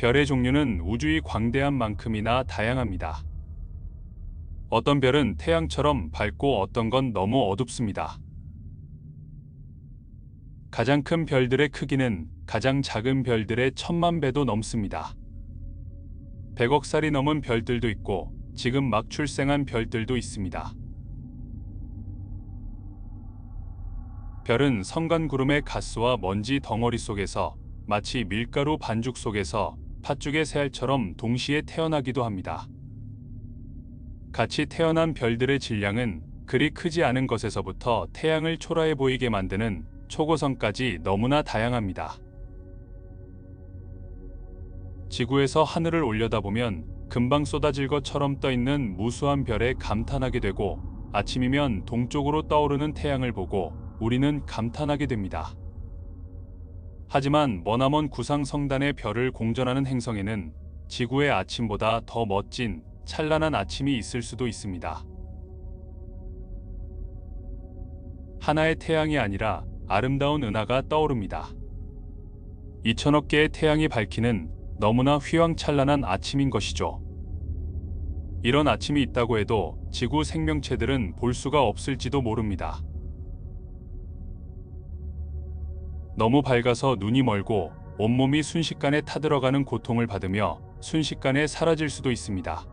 별의 종류는 우주의 광대한 만큼이나 다양합니다. 어떤 별은 태양처럼 밝고 어떤 건 너무 어둡습니다. 가장 큰 별들의 크기는 가장 작은 별들의 1000만 배도 넘습니다. 100억 살이 넘은 별들도 있고 지금 막 출생한 별들도 있습니다. 별은 성간구름의 가스와 먼지 덩어리 속에서 마치 밀가루 반죽 속에서 팥죽의 새알처럼 동시에 태어나기도 합니다. 같이 태어난 별들의 질량은 그리 크지 않은 것에서부터 태양을 초라해 보이게 만드는 초고성까지 너무나 다양합니다. 지구에서 하늘을 올려다보면 금방 쏟아질 것처럼 떠있는 무수한 별에 감탄하게 되고 아침이면 동쪽으로 떠오르는 태양을 보고 우리는 감탄하게 됩니다. 하지만 머나먼 구상 성단의 별을 공전하는 행성에는 지구의 아침보다 더 멋진 찬란한 아침이 있을 수도 있습니다. 하나의 태양이 아니라 아름다운 은하가 떠오릅니다. 2000억 개의 태양이 밝히는 너무나 휘황찬란한 아침인 것이죠. 이런 아침이 있다고 해도 지구 생명체들은 볼 수가 없을지도 모릅니다. 너무 밝아서 눈이 멀고 온몸이 순식간에 타들어가는 고통을 받으며 순식간에 사라질 수도 있습니다.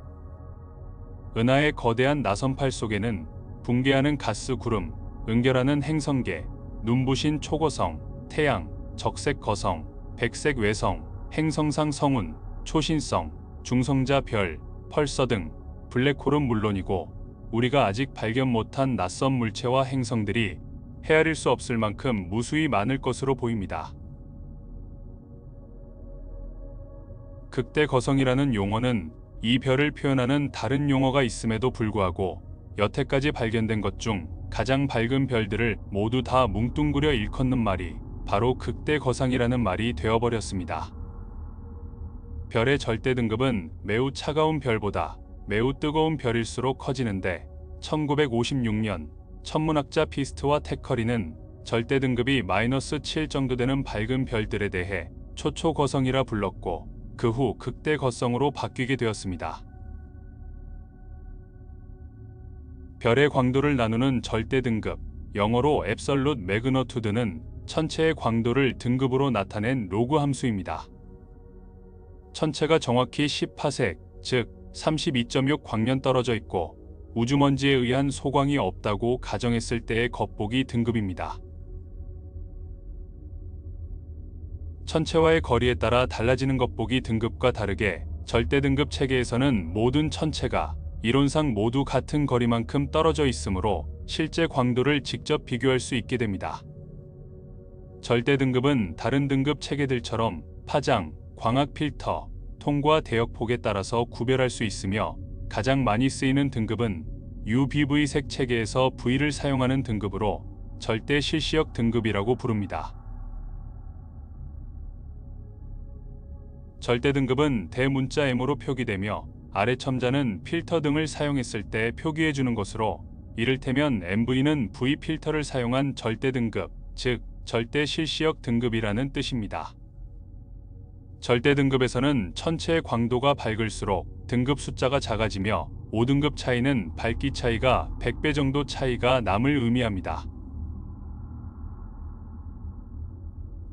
은하의 거대한 나선팔 속에는 붕괴하는 가스 구름, 응결하는 행성계, 눈부신 초고성, 태양, 적색 거성, 백색 외성, 행성상 성운, 초신성, 중성자 별, 펄서 등 블랙홀은 물론이고 우리가 아직 발견 못한 낯선 물체와 행성들이 헤아릴 수 없을 만큼 무수히 많을 것으로 보입니다. 극대 거성이라는 용어는 이 별을 표현하는 다른 용어가 있음에도 불구하고 여태까지 발견된 것 중 가장 밝은 별들을 모두 다 뭉뚱그려 일컫는 말이 바로 극대 거상이라는 말이 되어버렸습니다. 별의 절대 등급은 매우 차가운 별보다 매우 뜨거운 별일수록 커지는데 1956년 천문학자 피스트와 테커리는 절대 등급이 -7 정도 되는 밝은 별들에 대해 초초거성이라 불렀고 그 후 극대 거성으로 바뀌게 되었습니다. 별의 광도를 나누는 절대 등급, 영어로 앱설룻 매그너투드는 천체의 광도를 등급으로 나타낸 로그 함수입니다. 천체가 정확히 10파섹, 즉 32.6 광년 떨어져 있고 우주먼지에 의한 소광이 없다고 가정했을 때의 겉보기 등급입니다. 천체와의 거리에 따라 달라지는 겉보기 등급과 다르게 절대 등급 체계에서는 모든 천체가 이론상 모두 같은 거리만큼 떨어져 있으므로 실제 광도를 직접 비교할 수 있게 됩니다. 절대 등급은 다른 등급 체계들처럼 파장, 광학 필터, 통과 대역폭에 따라서 구별할 수 있으며 가장 많이 쓰이는 등급은 UBV색 체계에서 V를 사용하는 등급으로 절대 실시역 등급이라고 부릅니다. 절대 등급은 대문자 M으로 표기되며 아래 첨자는 필터 등을 사용했을 때 표기해주는 것으로 이를테면 MV는 V 필터를 사용한 절대 등급, 즉 절대 실시역 등급이라는 뜻입니다. 절대 등급에서는 천체의 광도가 밝을수록 등급 숫자가 작아지며 5등급 차이는 밝기 차이가 100배 정도 차이가 남을 의미합니다.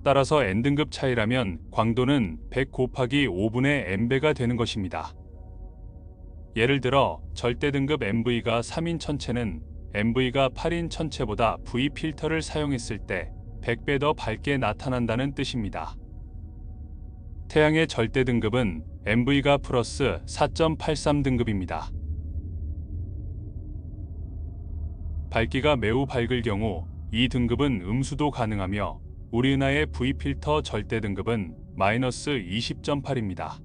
따라서 N등급 차이라면 광도는 100 곱하기 5분의 N배가 되는 것입니다. 예를 들어 절대 등급 MV가 3인 천체는 MV가 8인 천체보다 V 필터를 사용했을 때 100배 더 밝게 나타난다는 뜻입니다. 태양의 절대 등급은 MV가 플러스 4.83 등급입니다. 밝기가 매우 밝을 경우 이 등급은 음수도 가능하며 우리 은하의 V 필터 절대 등급은 -20.8입니다.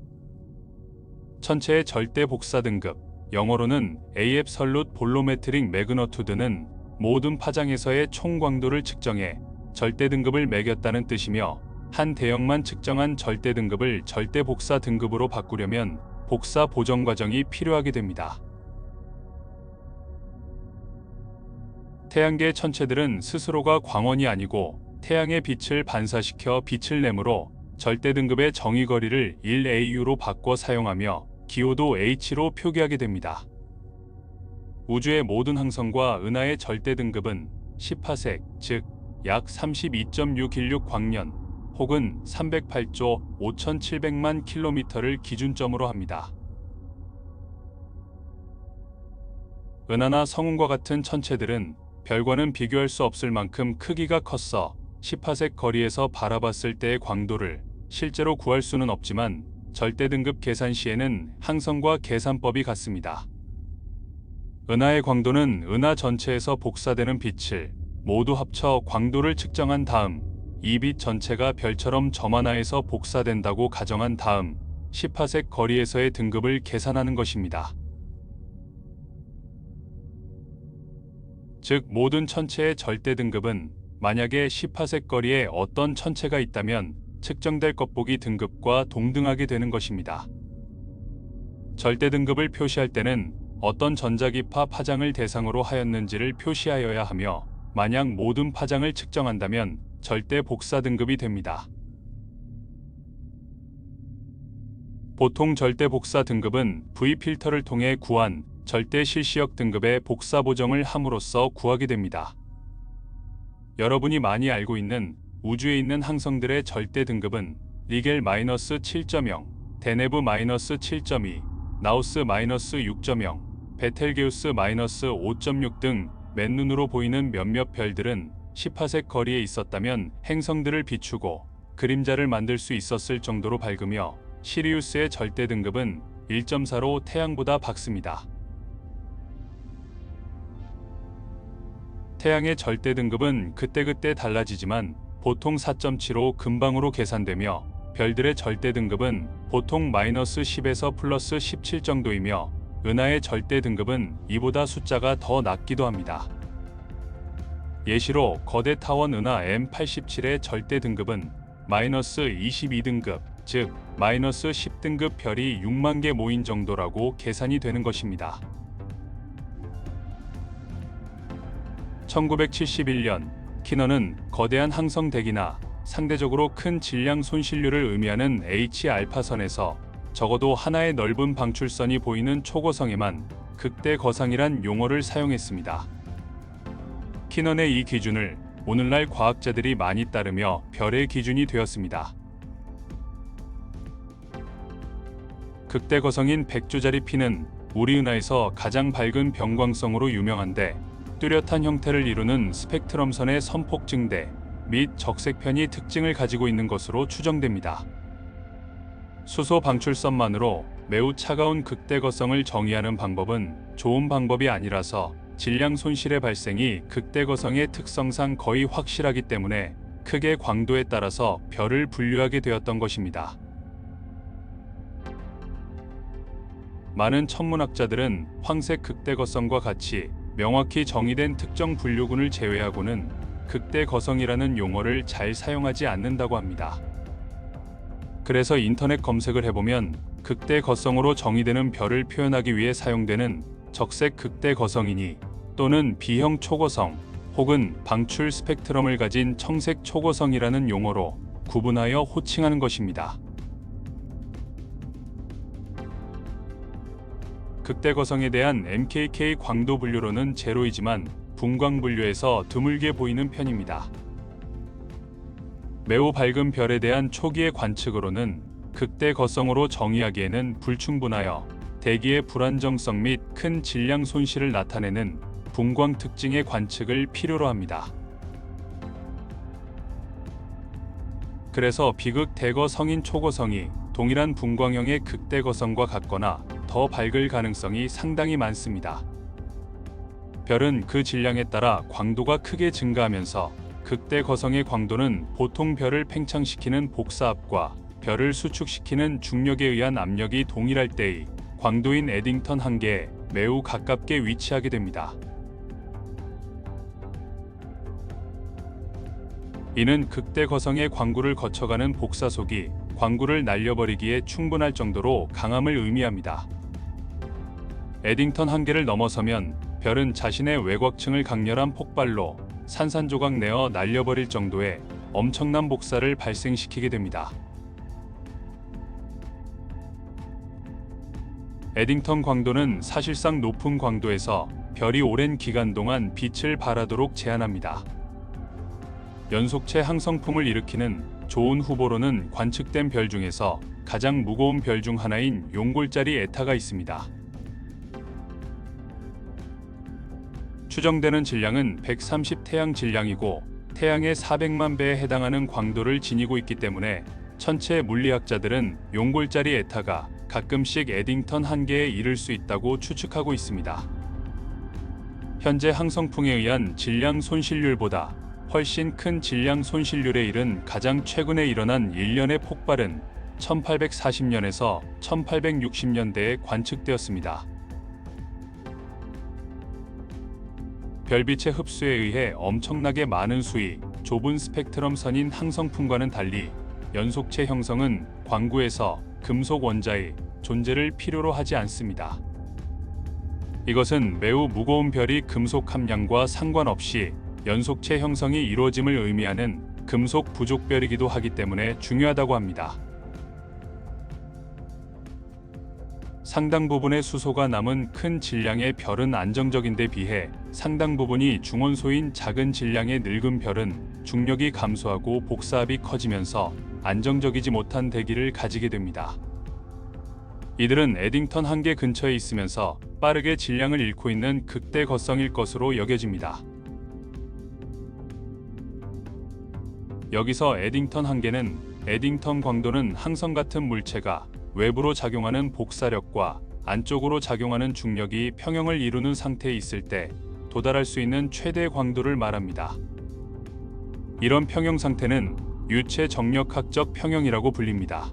천체의 절대 복사 등급, 영어로는 AF-설룻 볼로메트릭 매그너투드는 모든 파장에서의 총 광도를 측정해 절대 등급을 매겼다는 뜻이며 한 대역만 측정한 절대 등급을 절대 복사 등급으로 바꾸려면 복사 보정 과정이 필요하게 됩니다. 태양계 천체들은 스스로가 광원이 아니고 태양의 빛을 반사시켜 빛을 내므로 절대 등급의 정의 거리를 1AU로 바꿔 사용하며 기호도 H로 표기하게 됩니다. 우주의 모든 항성과 은하의 절대 등급은 10파섹, 즉 약 32.616 광년 혹은 308조 5,700만 킬로미터를 기준점으로 합니다. 은하나 성운과 같은 천체들은 별과는 비교할 수 없을 만큼 크기가 컸어 10파섹 거리에서 바라봤을 때의 광도를 실제로 구할 수는 없지만 절대 등급 계산 시에는 항성과 계산법이 같습니다. 은하의 광도는 은하 전체에서 복사되는 빛을 모두 합쳐 광도를 측정한 다음 이 빛 전체가 별처럼 점 하나에서 복사된다고 가정한 다음 10파섹 거리에서의 등급을 계산하는 것입니다. 즉 모든 천체의 절대 등급은 만약에 10파섹 거리에 어떤 천체가 있다면 측정될 겉보기 등급과 동등하게 되는 것입니다. 절대 등급을 표시할 때는 어떤 전자기파 파장을 대상으로 하였는지를 표시하여야 하며 만약 모든 파장을 측정한다면 절대 복사 등급이 됩니다. 보통 절대 복사 등급은 V필터를 통해 구한 절대 실시역 등급의 복사 보정을 함으로써 구하게 됩니다. 여러분이 많이 알고 있는 우주에 있는 항성들의 절대 등급은 리겔-7.0, 데네브-7.2, 나우스-6.0, 베텔게우스-5.6 등 맨눈으로 보이는 몇몇 별들은 10파섹 거리에 있었다면 행성들을 비추고 그림자를 만들 수 있었을 정도로 밝으며 시리우스의 절대 등급은 1.4로 태양보다 밝습니다. 태양의 절대 등급은 그때그때 달라지지만 보통 4.75 근방으로 계산되며 별들의 절대 등급은 보통 -10에서 +17 정도이며 은하의 절대 등급은 이보다 숫자가 더 낮기도 합니다. 예시로 거대 타원 은하 M87의 절대 등급은 -22등급, 즉 -10등급 별이 6만 개 모인 정도라고 계산이 되는 것입니다. 1971년 키너는 거대한 항성 대기나 상대적으로 큰 질량 손실률을 의미하는 H알파선에서 적어도 하나의 넓은 방출선이 보이는 초고성에만 극대 거상이란 용어를 사용했습니다. 키넌의 이 기준을 오늘날 과학자들이 많이 따르며 별의 기준이 되었습니다. 극대 거성인 백조자리 P는 우리 은하에서 가장 밝은 병광성으로 유명한데 뚜렷한 형태를 이루는 스펙트럼선의 선폭 증대 및 적색편이 특징을 가지고 있는 것으로 추정됩니다. 수소 방출선만으로 매우 차가운 극대 거성을 정의하는 방법은 좋은 방법이 아니라서 질량 손실의 발생이 극대 거성의 특성상 거의 확실하기 때문에 크게 광도에 따라서 별을 분류하게 되었던 것입니다. 많은 천문학자들은 황색 극대 거성과 같이 명확히 정의된 특정 분류군을 제외하고는 극대 거성이라는 용어를 잘 사용하지 않는다고 합니다. 그래서 인터넷 검색을 해보면 극대 거성으로 정의되는 별을 표현하기 위해 사용되는 적색 극대 거성이니 또는 B형 초고성 혹은 방출 스펙트럼을 가진 청색 초고성이라는 용어로 구분하여 호칭하는 것입니다. 극대 거성에 대한 MKK 광도 분류로는 제로이지만 분광 분류에서 드물게 보이는 편입니다. 매우 밝은 별에 대한 초기의 관측으로는 극대 거성으로 정의하기에는 불충분하여 대기의 불안정성 및 큰 질량 손실을 나타내는 분광 특징의 관측을 필요로 합니다. 그래서 비극 대거성인 초고성이 동일한 분광형의 극대 거성과 같거나 더 밝을 가능성이 상당히 많습니다. 별은 그 질량에 따라 광도가 크게 증가하면서 극대 거성의 광도는 보통 별을 팽창시키는 복사압과 별을 수축시키는 중력에 의한 압력이 동일할 때의 광도인 에딩턴 한계에 매우 가깝게 위치하게 됩니다. 이는 극대 거성의 광구를 거쳐가는 복사속이 광구를 날려버리기에 충분할 정도로 강함을 의미합니다. 에딩턴 한계를 넘어서면 별은 자신의 외곽층을 강렬한 폭발로 산산조각 내어 날려버릴 정도의 엄청난 복사를 발생시키게 됩니다. 에딩턴 광도는 사실상 높은 광도에서 별이 오랜 기간 동안 빛을 발하도록 제한합니다. 연속체 항성풍을 일으키는 좋은 후보로는 관측된 별 중에서 가장 무거운 별 중 하나인 용골자리 에타가 있습니다. 추정되는 질량은 130 태양 질량이고 태양의 400만 배에 해당하는 광도를 지니고 있기 때문에 천체 물리학자들은 용골자리 에타가 가끔씩 에딩턴 한계에 이를 수 있다고 추측하고 있습니다. 현재 항성풍에 의한 질량 손실률보다 훨씬 큰 질량 손실률에 이른 가장 최근에 일어난 일련의 폭발은 1840년에서 1860년대에 관측되었습니다. 별빛의 흡수에 의해 엄청나게 많은 수위, 좁은 스펙트럼 선인 항성풍과는 달리 연속체 형성은 광구에서 금속 원자의 존재를 필요로 하지 않습니다. 이것은 매우 무거운 별이 금속 함량과 상관없이 연속체 형성이 이루어짐을 의미하는 금속 부족별이기도 하기 때문에 중요하다고 합니다. 상당 부분의 수소가 남은 큰 질량의 별은 안정적인데 비해 상당 부분이 중원소인 작은 질량의 늙은 별은 중력이 감소하고 복사압이 커지면서 안정적이지 못한 대기를 가지게 됩니다. 이들은 에딩턴 한계 근처에 있으면서 빠르게 질량을 잃고 있는 극대 거성일 것으로 여겨집니다. 여기서 에딩턴 한계는 에딩턴 광도는 항성 같은 물체가 외부로 작용하는 복사력과 안쪽으로 작용하는 중력이 평형을 이루는 상태에 있을 때 도달할 수 있는 최대 광도를 말합니다. 이런 평형 상태는 유체 정력학적 평형이라고 불립니다.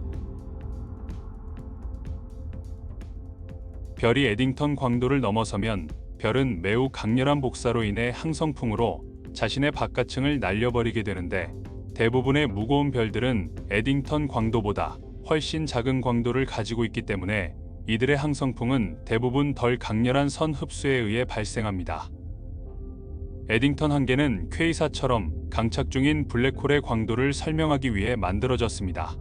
별이 에딩턴 광도를 넘어서면 별은 매우 강렬한 복사로 인해 항성풍으로 자신의 바깥층을 날려버리게 되는데 대부분의 무거운 별들은 에딩턴 광도보다 훨씬 작은 광도를 가지고 있기 때문에 이들의 항성풍은 대부분 덜 강렬한 선 흡수에 의해 발생합니다. 에딩턴 한계는 퀘이사처럼 강착 중인 블랙홀의 광도를 설명하기 위해 만들어졌습니다.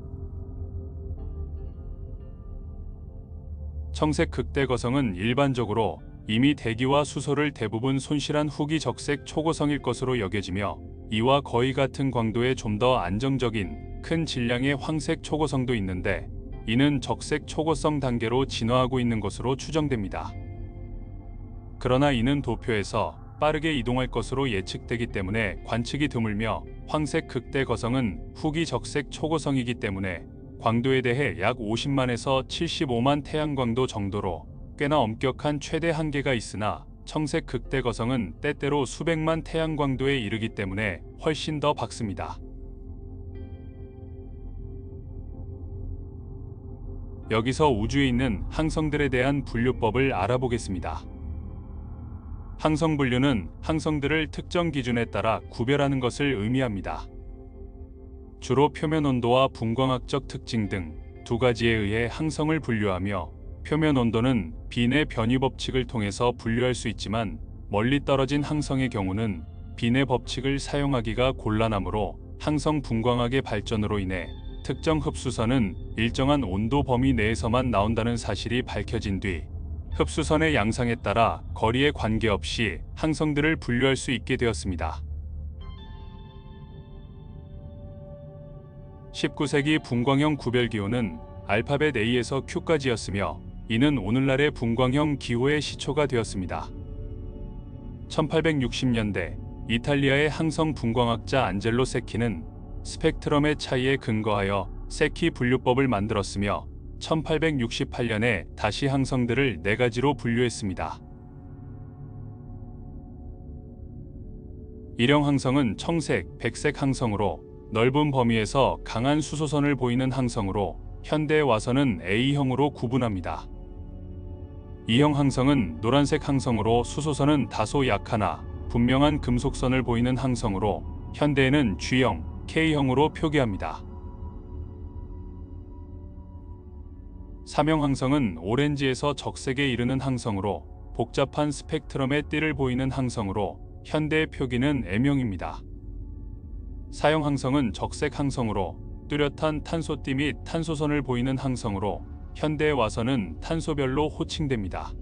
청색 극대 거성은 일반적으로 이미 대기와 수소를 대부분 손실한 후기 적색 초고성일 것으로 여겨지며 이와 거의 같은 광도의 좀 더 안정적인 큰 질량의 황색 초고성도 있는데 이는 적색 초고성 단계로 진화하고 있는 것으로 추정됩니다. 그러나 이는 도표에서 빠르게 이동할 것으로 예측되기 때문에 관측이 드물며 황색 극대 거성은 후기 적색 초고성이기 때문에 광도에 대해 약 50만에서 75만 태양광도 정도로 꽤나 엄격한 최대 한계가 있으나 청색 극대 거성은 때때로 수백만 태양광도에 이르기 때문에 훨씬 더 밝습니다. 여기서 우주에 있는 항성들에 대한 분류법을 알아보겠습니다. 항성 분류는 항성들을 특정 기준에 따라 구별하는 것을 의미합니다. 주로 표면 온도와 분광학적 특징 등 두 가지에 의해 항성을 분류하며 표면 온도는 빈의 변이 법칙을 통해서 분류할 수 있지만 멀리 떨어진 항성의 경우는 빈의 법칙을 사용하기가 곤란하므로 항성 분광학의 발전으로 인해 특정 흡수선은 일정한 온도 범위 내에서만 나온다는 사실이 밝혀진 뒤 흡수선의 양상에 따라 거리에 관계없이 항성들을 분류할 수 있게 되었습니다. 19세기 분광형 구별기호는 알파벳 A에서 Q까지였으며 이는 오늘날의 분광형 기호의 시초가 되었습니다. 1860년대 이탈리아의 항성 분광학자 안젤로 세키는 스펙트럼의 차이에 근거하여 세키 분류법을 만들었으며 1868년에 다시 항성들을 4가지로 분류했습니다. 일형 항성은 청색, 백색 항성으로 넓은 범위에서 강한 수소선을 보이는 항성으로 현대에 와서는 A형으로 구분합니다. E형 항성은 노란색 항성으로 수소선은 다소 약하나 분명한 금속선을 보이는 항성으로 현대에는 G형, K형으로 표기합니다. 3형 항성은 오렌지에서 적색에 이르는 항성으로 복잡한 스펙트럼의 띠를 보이는 항성으로 현대의 표기는 M형입니다. 4형 항성은 적색 항성으로 뚜렷한 탄소띠 및 탄소선을 보이는 항성으로 현대에 와서는 탄소별로 호칭됩니다.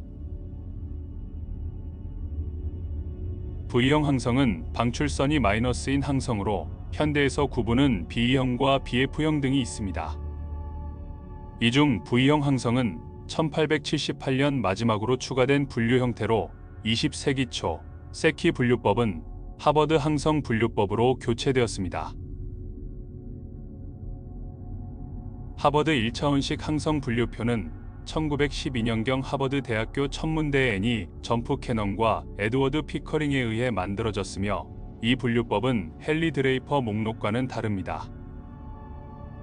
V형 항성은 방출선이 마이너스인 항성으로 현대에서 구분은 B형과 BF형 등이 있습니다. 이 중 V형 항성은 1878년 마지막으로 추가된 분류 형태로 20세기 초 세키 분류법은 하버드 항성 분류법으로 교체되었습니다. 하버드 1차원식 항성 분류표는 1912년경 하버드 대학교 천문대 애니 점프 캐넌과 에드워드 피커링에 의해 만들어졌으며 이 분류법은 헨리 드레이퍼 목록과는 다릅니다.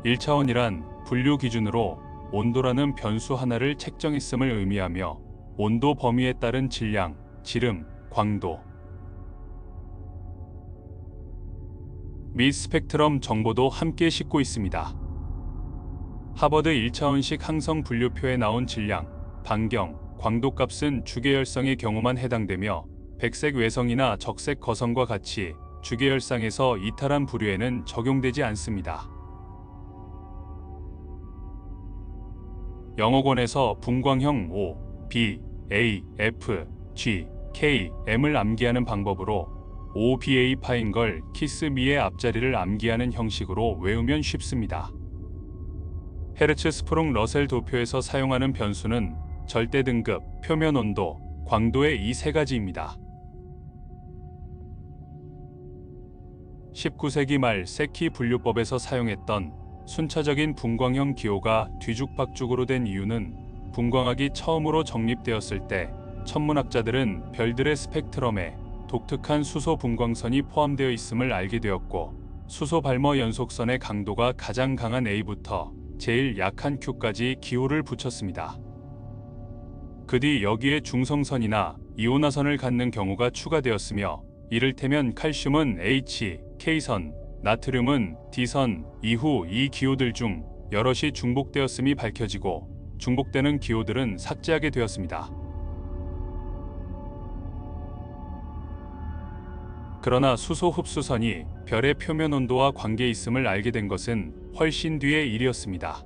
1차원이란 분류 기준으로 온도라는 변수 하나를 책정했음을 의미하며 온도 범위에 따른 질량, 지름, 광도 및 스펙트럼 정보도 함께 싣고 있습니다. 하버드 1차원식 항성 분류표에 나온 질량, 반경, 광도값은 주계열성의 경우만 해당되며 백색 외성이나 적색 거성과 같이 주계열상에서 이탈한 부류에는 적용되지 않습니다. 영어권에서 분광형 O, B, A, F, G, K, M을 암기하는 방법으로 OBA 파인 걸 키스 미의 앞자리를 암기하는 형식으로 외우면 쉽습니다. 헤르츠 스프롱 러셀 도표에서 사용하는 변수는 절대 등급, 표면 온도, 광도의 이 세 가지입니다. 19세기 말 세키 분류법에서 사용했던 순차적인 분광형 기호가 뒤죽박죽으로 된 이유는 분광학이 처음으로 정립되었을 때 천문학자들은 별들의 스펙트럼에 독특한 수소 분광선이 포함되어 있음을 알게 되었고 수소 발머 연속선의 강도가 가장 강한 A부터 제일 약한 Q까지 기호를 붙였습니다. 그 뒤 여기에 중성선이나 이온화선을 갖는 경우가 추가되었으며 이를테면 칼슘은 H, K선, 나트륨은 D선, 이후 이 기호들 중 여럿이 중복되었음이 밝혀지고 중복되는 기호들은 삭제하게 되었습니다. 그러나 수소 흡수선이 별의 표면 온도와 관계 있음을 알게 된 것은 훨씬 뒤의 일이었습니다.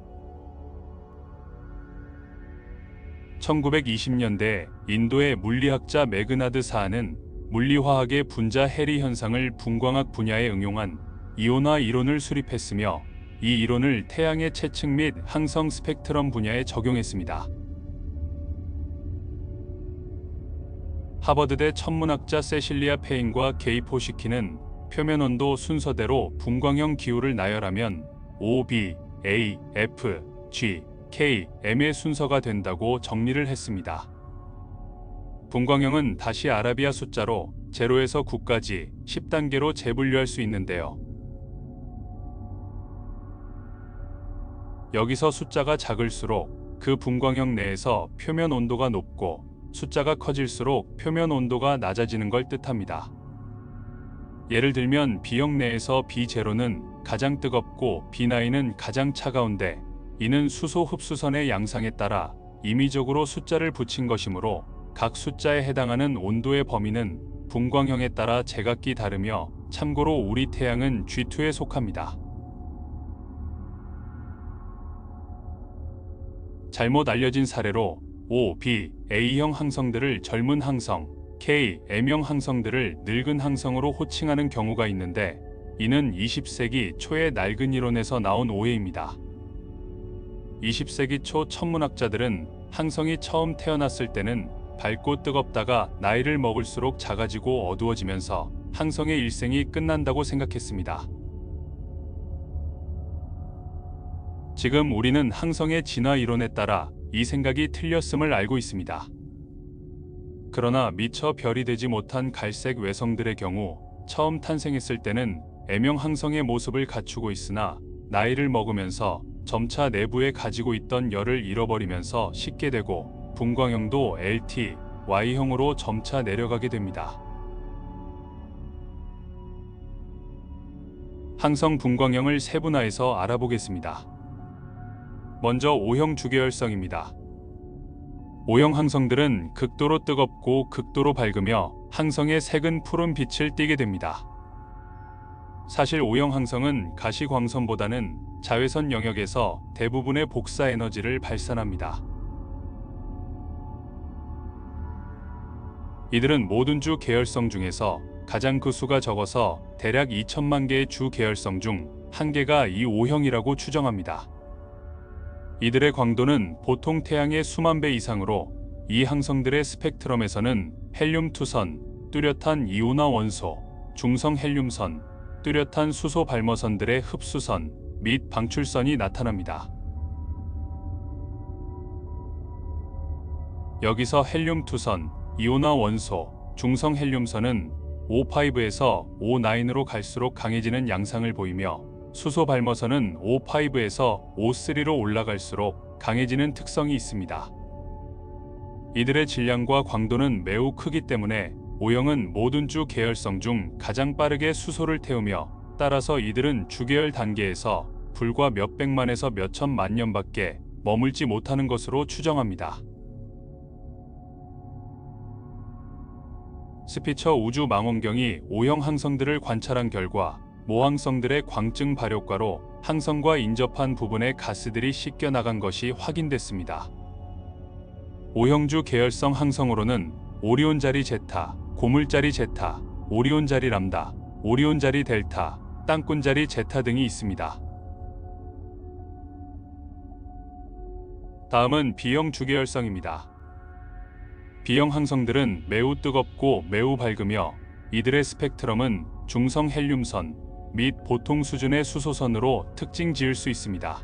1920년대 인도의 물리학자 매그나드 사하는 물리화학의 분자 해리 현상을 분광학 분야에 응용한 이온화 이론을 수립했으며 이 이론을 태양의 채측 및 항성 스펙트럼 분야에 적용했습니다. 하버드대 천문학자 세실리아 페인과 게이 포시키는 표면 온도 순서대로 분광형 기호를 나열하면 O, B, A, F, G, K, M의 순서가 된다고 정리를 했습니다. 분광형은 다시 아라비아 숫자로 0에서 9까지 10단계로 재분류할 수 있는데요. 여기서 숫자가 작을수록 그 분광형 내에서 표면 온도가 높고 숫자가 커질수록 표면 온도가 낮아지는 걸 뜻합니다. 예를 들면 B형 내에서 B0는 가장 뜨겁고 B9은 가장 차가운데 이는 수소 흡수선의 양상에 따라 임의적으로 숫자를 붙인 것이므로 각 숫자에 해당하는 온도의 범위는 분광형에 따라 제각기 다르며 참고로 우리 태양은 G2에 속합니다. 잘못 알려진 사례로 O, B, A형 항성들을 젊은 항성, K, M형 항성들을 늙은 항성으로 호칭하는 경우가 있는데 이는 20세기 초의 낡은 이론에서 나온 오해입니다. 20세기 초 천문학자들은 항성이 처음 태어났을 때는 밝고 뜨겁다가 나이를 먹을수록 작아지고 어두워지면서 항성의 일생이 끝난다고 생각했습니다. 지금 우리는 항성의 진화 이론에 따라 이 생각이 틀렸음을 알고 있습니다. 그러나 미처 별이 되지 못한 갈색 외성들의 경우 처음 탄생했을 때는 M형 항성의 모습을 갖추고 있으나 나이를 먹으면서 점차 내부에 가지고 있던 열을 잃어버리면서 식게 되고 분광형도 LT, Y형으로 점차 내려가게 됩니다. 항성 분광형을 세분화해서 알아보겠습니다. 먼저 O형 주계열성입니다. O형 항성들은 극도로 뜨겁고 극도로 밝으며 항성의 색은 푸른 빛을 띠게 됩니다. 사실 O형 항성은 가시광선보다는 자외선 영역에서 대부분의 복사 에너지를 발산합니다. 이들은 모든 주 계열성 중에서 가장 그 수가 적어서 대략 2천만 개의 주 계열성 중 한 개가 이 O형이라고 추정합니다. 이들의 광도는 보통 태양의 수만 배 이상으로 이 항성들의 스펙트럼에서는 헬륨2선, 뚜렷한 이온화 원소, 중성 헬륨선, 뚜렷한 수소 발머선들의 흡수선 및 방출선이 나타납니다. 여기서 헬륨2선, 이온화 원소, 중성 헬륨선은 O5에서 O9으로 갈수록 강해지는 양상을 보이며 수소 발머선은 O5에서 O3로 올라갈수록 강해지는 특성이 있습니다. 이들의 질량과 광도는 매우 크기 때문에 O형은 모든 주 계열성 중 가장 빠르게 수소를 태우며 따라서 이들은 주계열 단계에서 불과 몇백만에서 몇천만 년밖에 머물지 못하는 것으로 추정합니다. 스피처 우주망원경이 O형 항성들을 관찰한 결과 모항성들의 광증 발효과로 항성과 인접한 부분의 가스들이 씻겨 나간 것이 확인됐습니다. O형주 계열성 항성으로는 오리온자리 제타, 고물자리 제타, 오리온자리 람다, 오리온자리 델타, 땅꾼자리 제타 등이 있습니다. 다음은 B형 주계열성입니다. B형 항성들은 매우 뜨겁고 매우 밝으며 이들의 스펙트럼은 중성 헬륨선 및 보통 수준의 수소선으로 특징 지을 수 있습니다.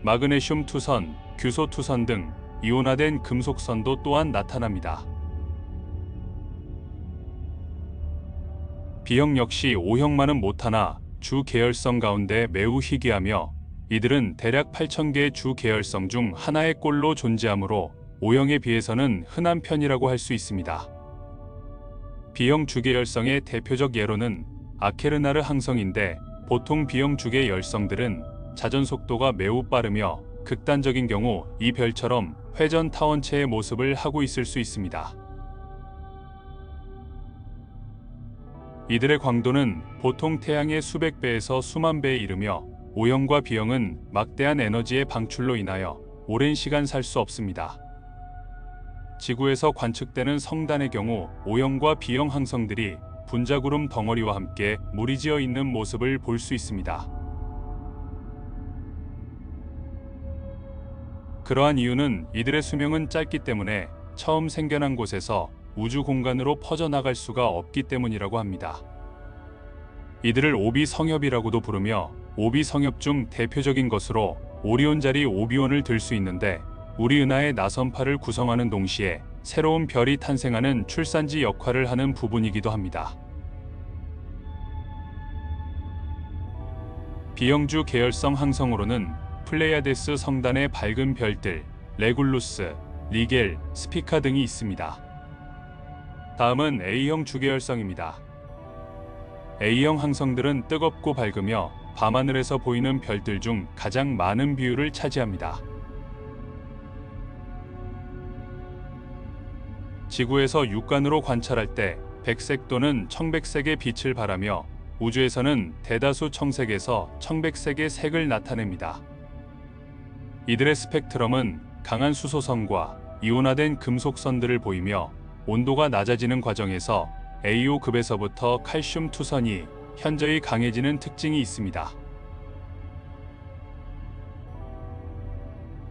마그네슘 투선, 규소 투선 등 이온화된 금속선도 또한 나타납니다. B형 역시 O형만은 못하나 주 계열성 가운데 매우 희귀하며 이들은 대략 8,000개의 주 계열성 중 하나의 꼴로 존재하므로 O형에 비해서는 흔한 편이라고 할 수 있습니다. B형 주계열성의 대표적 예로는 아케르나르 항성인데 보통 B형 주계 열성들은 자전 속도가 매우 빠르며 극단적인 경우 이 별처럼 회전 타원체의 모습을 하고 있을 수 있습니다. 이들의 광도는 보통 태양의 수백 배에서 수만 배에 이르며 O형과 B형은 막대한 에너지의 방출로 인하여 오랜 시간 살 수 없습니다. 지구에서 관측되는 성단의 경우 O형과 B형 항성들이 분자구름 덩어리와 함께 물이 지어 있는 모습을 볼 수 있습니다. 그러한 이유는 이들의 수명은 짧기 때문에 처음 생겨난 곳에서 우주 공간으로 퍼져나갈 수가 없기 때문이라고 합니다. 이들을 오비 성엽이라고도 부르며 오비 성엽 중 대표적인 것으로 오리온자리 오비온을 들 수 있는데 우리 은하의 나선파를 구성하는 동시에 새로운 별이 탄생하는 출산지 역할을 하는 부분이기도 합니다. B형주 계열성 항성으로는 플레이아데스 성단의 밝은 별들, 레굴루스, 리겔, 스피카 등이 있습니다. 다음은 A형 주계열성입니다. A형 항성들은 뜨겁고 밝으며 밤하늘에서 보이는 별들 중 가장 많은 비율을 차지합니다. 지구에서 육관으로 관찰할 때 백색 또는 청백색의 빛을 발하며 우주에서는 대다수 청색에서 청백색의 색을 나타냅니다. 이들의 스펙트럼은 강한 수소선과 이온화된 금속선들을 보이며 온도가 낮아지는 과정에서 AO급에서부터 칼슘 투선이 현저히 강해지는 특징이 있습니다.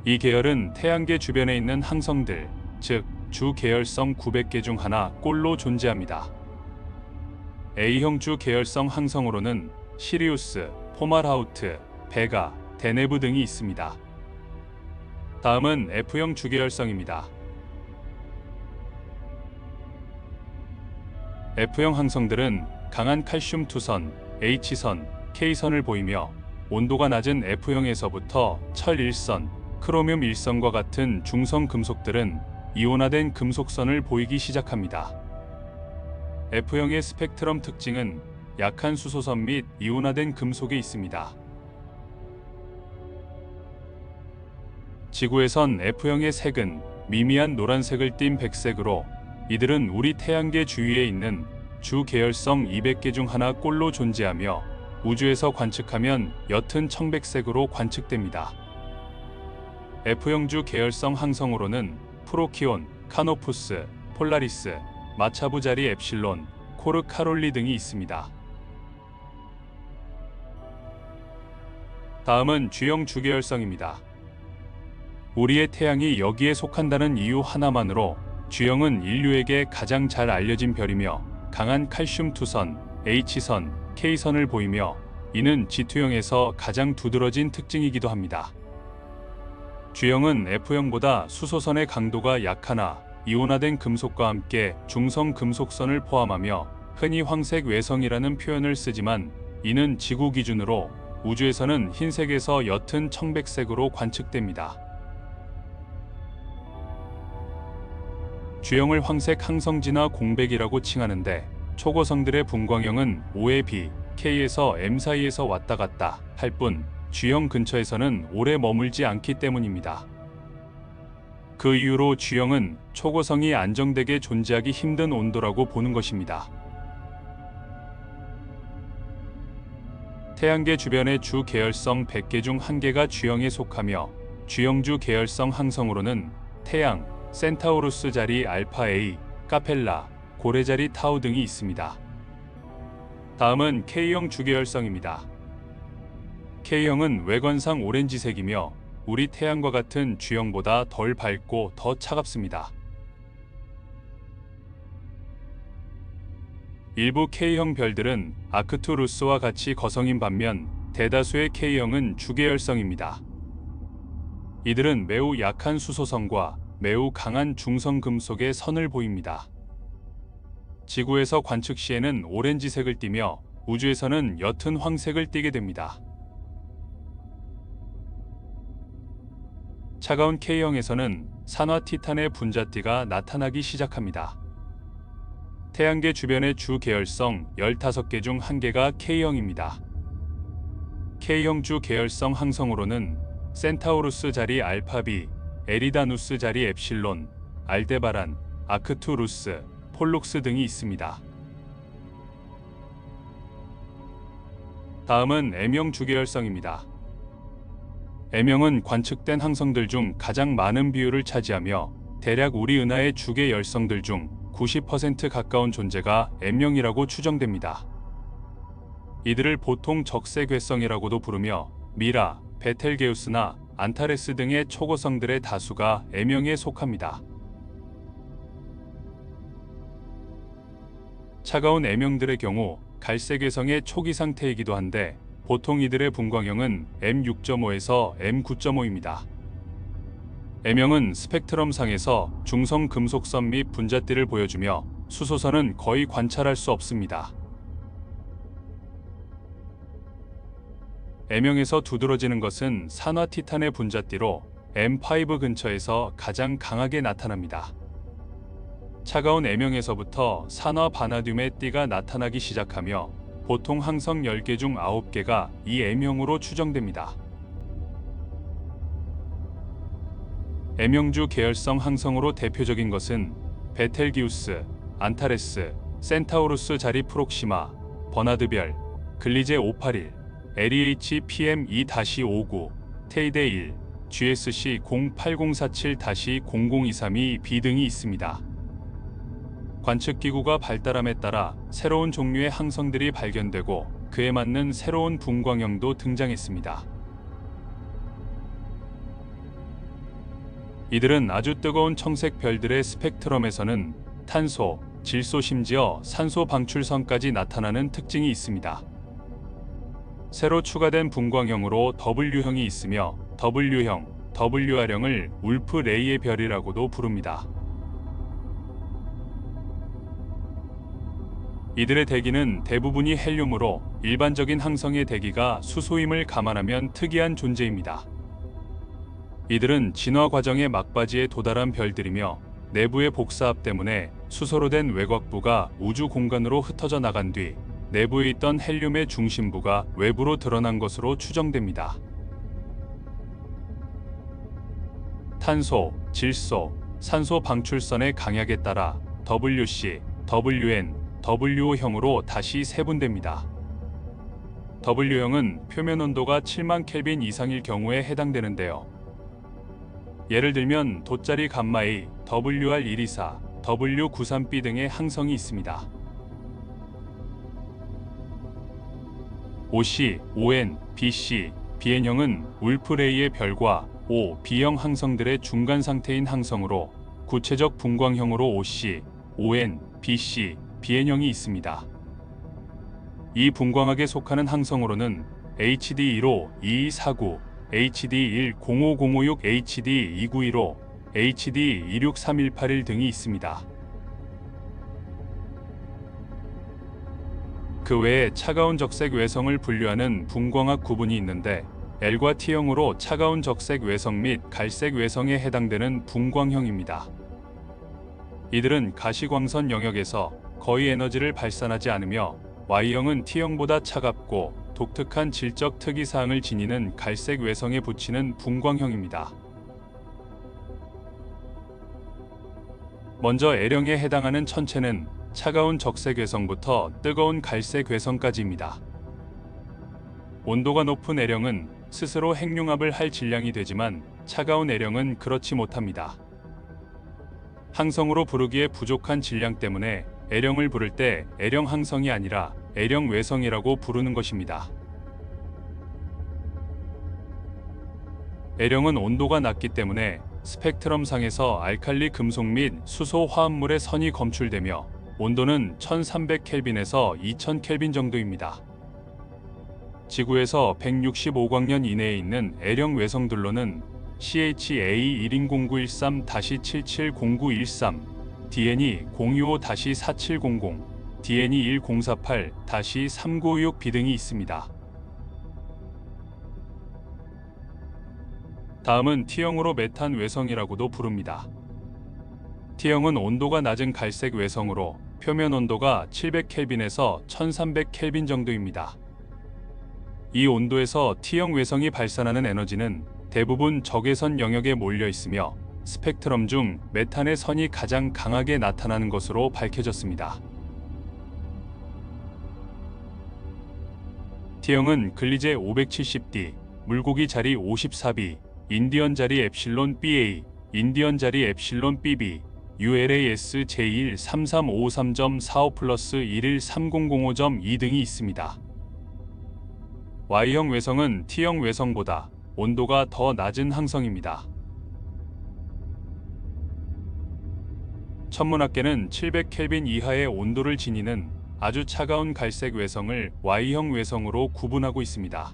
이 계열은 태양계 주변에 있는 항성들, 즉 주 계열성 900개 중 하나 꼴로 존재합니다. A형 주 계열성 항성으로는 시리우스, 포말하우트, 베가, 데네브 등이 있습니다. 다음은 F형 주계열성입니다. F형 항성들은 강한 칼슘 투선, H선, K선을 보이며 온도가 낮은 F형에서부터 철 1선, 크로뮴 1선과 같은 중성 금속들은 이온화된 금속선을 보이기 시작합니다. F형의 스펙트럼 특징은 약한 수소선 및 이온화된 금속에 있습니다. 지구에선 F형의 색은 미미한 노란색을 띤 백색으로 이들은 우리 태양계 주위에 있는 주 계열성 200개 중 하나 꼴로 존재하며 우주에서 관측하면 옅은 청백색으로 관측됩니다. F형 주 계열성 항성으로는 프로키온, 카노푸스, 폴라리스, 마차부자리 엡실론, 코르카롤리 등이 있습니다. 다음은 G형 주계열성입니다. 우리의 태양이 여기에 속한다는 이유 하나만으로 G형은 인류에게 가장 잘 알려진 별이며 강한 칼슘 투선, H선, K선을 보이며 이는 G2형에서 가장 두드러진 특징이기도 합니다. G형은 F형보다 수소선의 강도가 약하나 이온화된 금속과 함께 중성 금속선을 포함하며 흔히 황색 외성이라는 표현을 쓰지만 이는 지구 기준으로 우주에서는 흰색에서 옅은 청백색으로 관측됩니다. G형을 황색 항성진화 공백이라고 칭하는데 초고성들의 분광형은 O에 B, K에서 M 사이에서 왔다 갔다 할 뿐 G형 근처에서는 오래 머물지 않기 때문입니다. 그 이유로 G형은 초고성이 안정되게 존재하기 힘든 온도라고 보는 것입니다. 태양계 주변의 주 계열성 100개 중 1개가 G형에 속하며 G형주 계열성 항성으로는 태양, 센타우루스 자리 알파 A, 카펠라, 고래 자리 타우 등이 있습니다. 다음은 K형 주계열성입니다. K형은 외관상 오렌지색이며 우리 태양과 같은 G형보다 덜 밝고 더 차갑습니다. 일부 K형 별들은 아크투루스와 같이 거성인 반면 대다수의 K형은 주계열성입니다. 이들은 매우 약한 수소성과 매우 강한 중성금속의 선을 보입니다. 지구에서 관측 시에는 오렌지색을 띠며 우주에서는 옅은 황색을 띠게 됩니다. 차가운 K형에서는 산화 티탄의 분자띠가 나타나기 시작합니다. 태양계 주변의 주 계열성 15개 중 1개가 K형입니다. K형 주 계열성 항성으로는 센타우루스 자리 알파 B, 에리다누스 자리 엡실론, 알데바란, 아크투루스, 폴룩스 등이 있습니다. 다음은 M형 주계열성입니다. M형은 관측된 항성들 중 가장 많은 비율을 차지하며 대략 우리 은하의 주계 열성들 중 90% 가까운 존재가 M형이라고 추정됩니다. 이들을 보통 적색괴성이라고도 부르며 미라, 베텔게우스나 안타레스 등의 초고성들의 다수가 M형에 속합니다. 차가운 M형들의 경우 갈색외성의 초기 상태이기도 한데 보통 이들의 분광형은 M6.5에서 M9.5입니다. M형은 스펙트럼상에서 중성 금속선 및 분자띠를 보여주며 수소선은 거의 관찰할 수 없습니다. M형에서 두드러지는 것은 산화 티탄의 분자띠로 M5 근처에서 가장 강하게 나타납니다. 차가운 M형에서부터 산화 바나듐의 띠가 나타나기 시작하며 보통 항성 10개 중 9개가 이 M형으로 추정됩니다. M형주 계열성 항성으로 대표적인 것은 베텔기우스, 안타레스, 센타우루스 자리 프록시마, 버나드별, 글리제 581, LEH PM2-59, 테이데 1, GSC 08047-00232B 등이 있습니다. 관측기구가 발달함에 따라 새로운 종류의 항성들이 발견되고 그에 맞는 새로운 분광형도 등장했습니다. 이들은 아주 뜨거운 청색 별들의 스펙트럼에서는 탄소, 질소 심지어 산소 방출선까지 나타나는 특징이 있습니다. 새로 추가된 분광형으로 W형이 있으며 W형, WR형을 울프 레이의 별이라고도 부릅니다. 이들의 대기는 대부분이 헬륨으로 일반적인 항성의 대기가 수소임을 감안하면 특이한 존재입니다. 이들은 진화 과정의 막바지에 도달한 별들이며 내부의 복사압 때문에 수소로 된 외곽부가 우주 공간으로 흩어져 나간 뒤 내부에 있던 헬륨의 중심부가 외부로 드러난 것으로 추정됩니다. 탄소, 질소, 산소 방출선의 강약에 따라 WC, WN, WO형으로 다시 세분됩니다. W형은 표면 온도가 7만 켈빈 이상일 경우에 해당되는데요. 예를 들면 돗자리 감마-A, WR124, W93B 등의 항성이 있습니다. OC, ON, BC, BN형은 울프레이의 별과 O, B형 항성들의 중간 상태인 항성으로 구체적 분광형으로 OC, ON, BC, BN형이 있습니다. 이 분광학에 속하는 항성으로는 HD1호 2249, HD1050556, HD2915, HD263181 등이 있습니다. 그 외에 차가운 적색 외성을 분류하는 분광학 구분이 있는데 L과 T형으로 차가운 적색 외성 및 갈색 외성에 해당되는 분광형입니다. 이들은 가시광선 영역에서 거의 에너지를 발산하지 않으며 Y형은 T형보다 차갑고 독특한 질적 특이사항을 지니는 갈색 외성에 붙이는 분광형입니다. 먼저 L형에 해당하는 천체는 차가운 적색 외성부터 뜨거운 갈색 외성까지입니다. 온도가 높은 L형은 스스로 핵융합을 할 질량이 되지만 차가운 L형은 그렇지 못합니다. 항성으로 부르기에 부족한 질량 때문에 L형을 부를 때 L형 항성이 아니라 L형 외성이라고 부르는 것입니다. L형은 온도가 낮기 때문에 스펙트럼상에서 알칼리 금속 및 수소 화합물의 선이 검출되며 온도는 1300켈빈에서 2000켈빈 정도입니다. 지구에서 165광년 이내에 있는 L형 외성들로는 CHA10913-770913, DNE025-4700, DNE1048-3956b 등이 있습니다. 다음은 T형으로 메탄 외성이라고도 부릅니다. T형은 온도가 낮은 갈색 외성으로 표면 온도가 700켈빈에서 1300켈빈 정도입니다. 이 온도에서 T형 외성이 발산하는 에너지는 대부분 적외선 영역에 몰려 있으며 스펙트럼 중 메탄의 선이 가장 강하게 나타나는 것으로 밝혀졌습니다. T형은 글리제 570D, 물고기 자리 54B, 인디언 자리 엡실론 BA, 인디언 자리 엡실론 BB, ULAS J13353.45+11300.2 등이 있습니다. Y형 외성은 T형 외성보다 온도가 더 낮은 항성입니다. 천문학계는 700켈빈 이하의 온도를 지니는 아주 차가운 갈색 외성을 Y형 외성으로 구분하고 있습니다.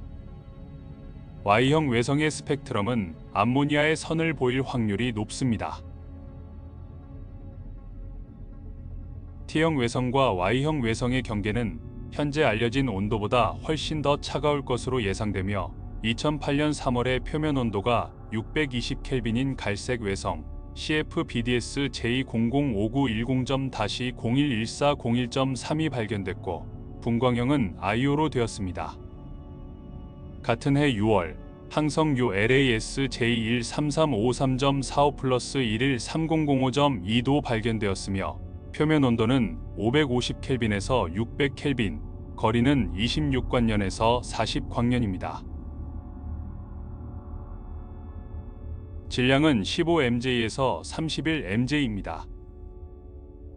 Y형 외성의 스펙트럼은 암모니아의 선을 보일 확률이 높습니다. T형 외성과 Y형 외성의 경계는 현재 알려진 온도보다 훨씬 더 차가울 것으로 예상되며 2008년 3월에 표면 온도가 620켈빈인 갈색 외성 CFBDS J005910.-011401.3이 발견됐고 분광형은 IO로 되었습니다. 같은 해 6월 항성 ULAS J13353.45+11300.2도 발견되었으며 표면 온도는 550켈빈에서 600켈빈, 거리는 26광년에서 40광년입니다. 질량은 15mj에서 31mj입니다.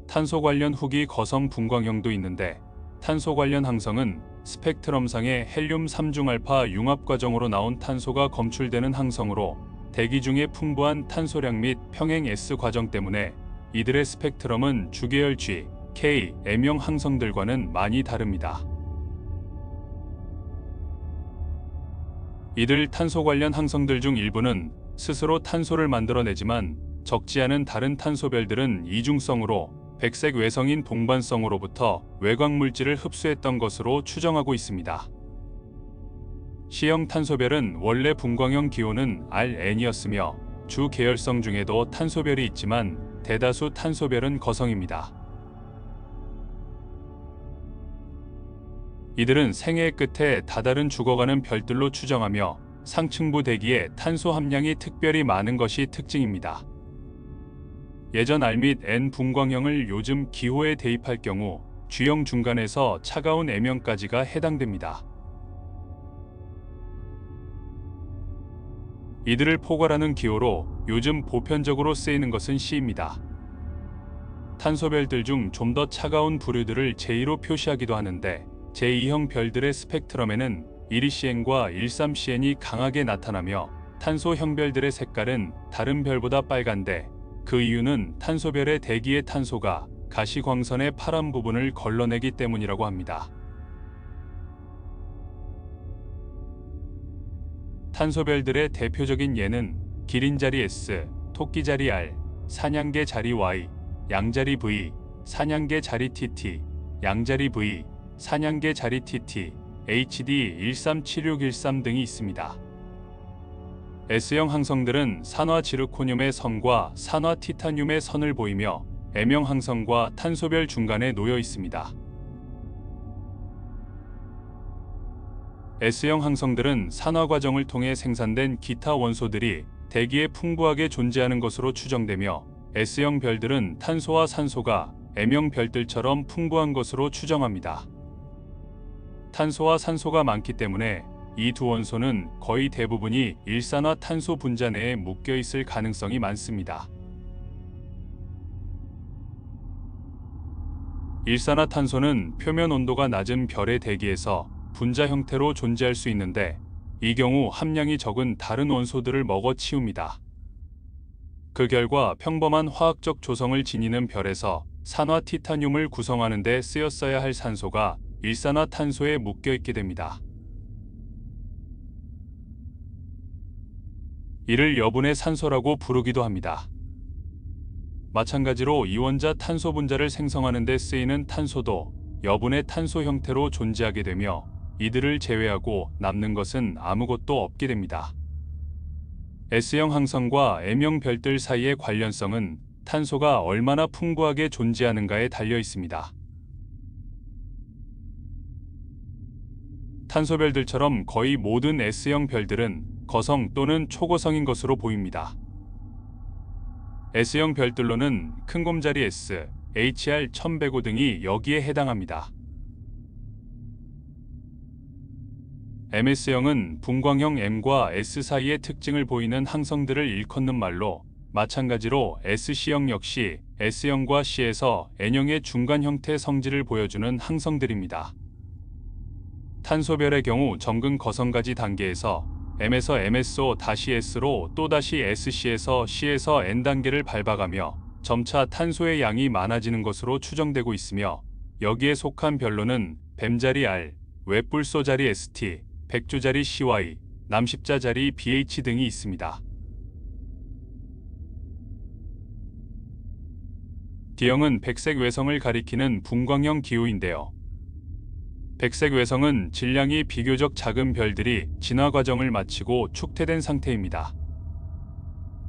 탄소 관련 후기 거성 분광형도 있는데 탄소 관련 항성은 스펙트럼상의 헬륨 3중알파 융합 과정으로 나온 탄소가 검출되는 항성으로 대기 중에 풍부한 탄소량 및 평행 S 과정 때문에 이들의 스펙트럼은 주계열 G, K, M형 항성들과는 많이 다릅니다. 이들 탄소 관련 항성들 중 일부는 스스로 탄소를 만들어내지만 적지 않은 다른 탄소별들은 이중성으로 백색 외성인 동반성으로부터 외곽 물질을 흡수했던 것으로 추정하고 있습니다. C형 탄소별은 원래 분광형 기호는 RN이었으며 주 계열성 중에도 탄소별이 있지만 대다수 탄소별은 거성입니다. 이들은 생애의 끝에 다다른 죽어가는 별들로 추정하며 상층부 대기에 탄소 함량이 특별히 많은 것이 특징입니다. 예전 R 및 N 분광형을 요즘 기호에 대입할 경우 G형 중간에서 차가운 M형까지가 해당됩니다. 이들을 포괄하는 기호로 요즘 보편적으로 쓰이는 것은 C입니다. 탄소별들 중 좀 더 차가운 부류들을 제2로 표시하기도 하는데 제2형 별들의 스펙트럼에는 12CN과 13CN이 강하게 나타나며 탄소형 별들의 색깔은 다른 별보다 빨간데 그 이유는 탄소별의 대기의 탄소가 가시광선의 파란 부분을 걸러내기 때문이라고 합니다. 탄소별들의 대표적인 예는 기린자리 S, 토끼자리 R, 사냥개 자리 Y, 양자리 V, 사냥개 자리 TT, 양자리 V, 사냥개 자리 TT, HD 137613 등이 있습니다. S형 항성들은 산화 지르코늄의 선과 산화 티타늄의 선을 보이며 M형 항성과 탄소별 중간에 놓여 있습니다. S형 항성들은 산화 과정을 통해 생산된 기타 원소들이 대기에 풍부하게 존재하는 것으로 추정되며 S형 별들은 탄소와 산소가 M형 별들처럼 풍부한 것으로 추정합니다. 탄소와 산소가 많기 때문에 이 두 원소는 거의 대부분이 일산화탄소 분자 내에 묶여 있을 가능성이 많습니다. 일산화탄소는 표면 온도가 낮은 별의 대기에서 분자 형태로 존재할 수 있는데 이 경우 함량이 적은 다른 원소들을 먹어치웁니다. 그 결과 평범한 화학적 조성을 지니는 별에서 산화 티타늄을 구성하는 데 쓰였어야 할 산소가 일산화탄소에 묶여 있게 됩니다. 이를 여분의 산소라고 부르기도 합니다. 마찬가지로 이원자 탄소 분자를 생성하는 데 쓰이는 탄소도 여분의 탄소 형태로 존재하게 되며 이들을 제외하고 남는 것은 아무것도 없게 됩니다. S형 항성과 M형 별들 사이의 관련성은 탄소가 얼마나 풍부하게 존재하는가에 달려 있습니다. 탄소별들처럼 거의 모든 S형 별들은 거성 또는 초고성인 것으로 보입니다. S형 별들로는 큰 곰자리 S, HR 1105 등이 여기에 해당합니다. MS형은 분광형 M과 S 사이의 특징을 보이는 항성들을 일컫는 말로 마찬가지로 SC형 역시 S형과 C에서 N형의 중간 형태 성질을 보여주는 항성들입니다. 탄소별의 경우 정근 거성가지 단계에서 M에서 MSO-S로 또다시 SC에서 C에서 N 단계를 밟아가며 점차 탄소의 양이 많아지는 것으로 추정되고 있으며 여기에 속한 별로는 뱀자리 R, 외뿔소자리 ST, 백조자리 CY, 남십자자리 BH 등이 있습니다. D형은 백색 외성을 가리키는 분광형 기호인데요. 백색 외성은 질량이 비교적 작은 별들이 진화 과정을 마치고 축퇴된 상태입니다.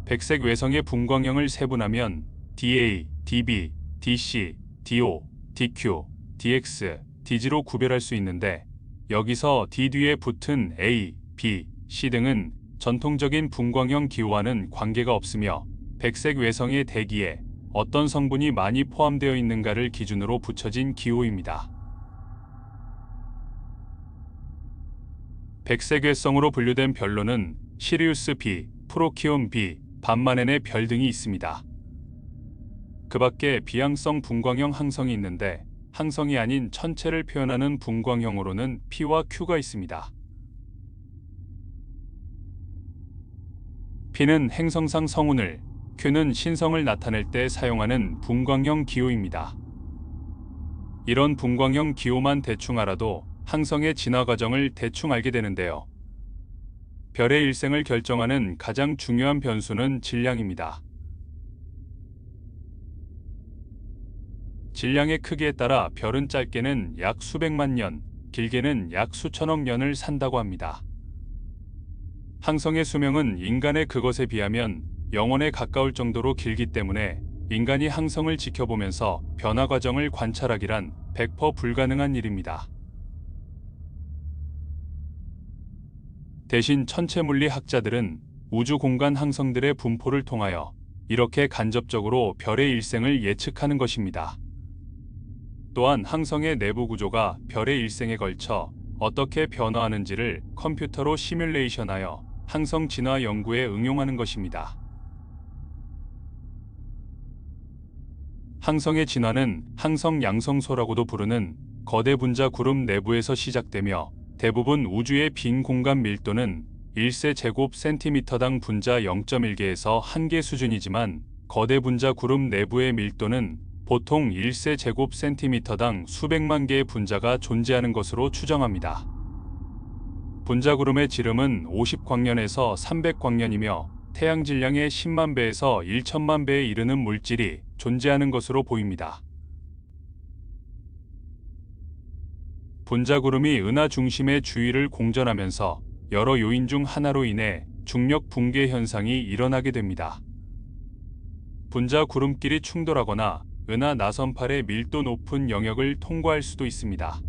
백색 외성의 분광형을 세분하면 DA, DB, DC, DO, DQ, DX, DG로 구별할 수 있는데 여기서 D 뒤에 붙은 A, B, C 등은 전통적인 분광형 기호와는 관계가 없으며 백색 외성의 대기에 어떤 성분이 많이 포함되어 있는가를 기준으로 붙여진 기호입니다. 백색 외성으로 분류된 별로는 시리우스 B, 프로키온 B, 반만엔의 별 등이 있습니다. 그 밖에 비항성 분광형 항성이 있는데 항성이 아닌 천체를 표현하는 분광형으로는 P와 Q가 있습니다. P는 행성상 성운을, Q는 신성을 나타낼 때 사용하는 분광형 기호입니다. 이런 분광형 기호만 대충 알아도 항성의 진화 과정을 대충 알게 되는데요. 별의 일생을 결정하는 가장 중요한 변수는 질량입니다. 질량의 크기에 따라 별은 짧게는 약 수백만 년, 길게는 약 수천억 년을 산다고 합니다. 항성의 수명은 인간의 그것에 비하면 영원에 가까울 정도로 길기 때문에 인간이 항성을 지켜보면서 변화 과정을 관찰하기란 100% 불가능한 일입니다. 대신 천체물리학자들은 우주 공간 항성들의 분포를 통하여 이렇게 간접적으로 별의 일생을 예측하는 것입니다. 또한 항성의 내부 구조가 별의 일생에 걸쳐 어떻게 변화하는지를 컴퓨터로 시뮬레이션하여 항성 진화 연구에 응용하는 것입니다. 항성의 진화는 항성 양성소라고도 부르는 거대 분자 구름 내부에서 시작되며 대부분 우주의 빈 공간 밀도는 1세제곱센티미터당 분자 0.1개에서 1개 수준이지만 거대 분자 구름 내부의 밀도는 보통 1세제곱센티미터당 수백만 개의 분자가 존재하는 것으로 추정합니다. 분자 구름의 지름은 50광년에서 300광년이며 태양 질량의 10만 배에서 1천만 배에 이르는 물질이 존재하는 것으로 보입니다. 분자 구름이 은하 중심의 주위를 공전하면서 여러 요인 중 하나로 인해 중력 붕괴 현상이 일어나게 됩니다. 분자 구름끼리 충돌하거나 은하 나선팔의 밀도 높은 영역을 통과할 수도 있습니다.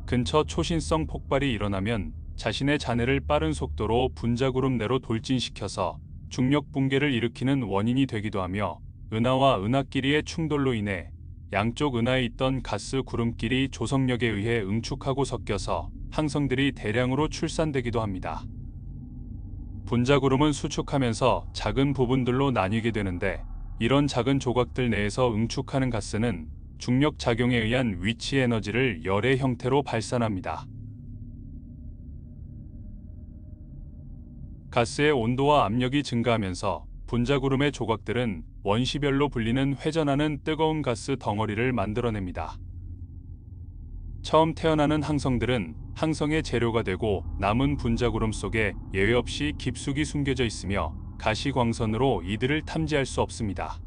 근처 초신성 폭발이 일어나면 자신의 잔해를 빠른 속도로 분자 구름 내로 돌진시켜서 중력 붕괴를 일으키는 원인이 되기도 하며 은하와 은하끼리의 충돌로 인해 양쪽 은하에 있던 가스 구름끼리 조성력에 의해 응축하고 섞여서 항성들이 대량으로 출산되기도 합니다. 분자 구름은 수축하면서 작은 부분들로 나뉘게 되는데 이런 작은 조각들 내에서 응축하는 가스는 중력 작용에 의한 위치 에너지를 열의 형태로 발산합니다. 가스의 온도와 압력이 증가하면서 분자 구름의 조각들은 원시별로 불리는 회전하는 뜨거운 가스 덩어리를 만들어냅니다. 처음 태어나는 항성들은 항성의 재료가 되고 남은 분자 구름 속에 예외 없이 깊숙이 숨겨져 있으며 가시광선으로 이들을 탐지할 수 없습니다.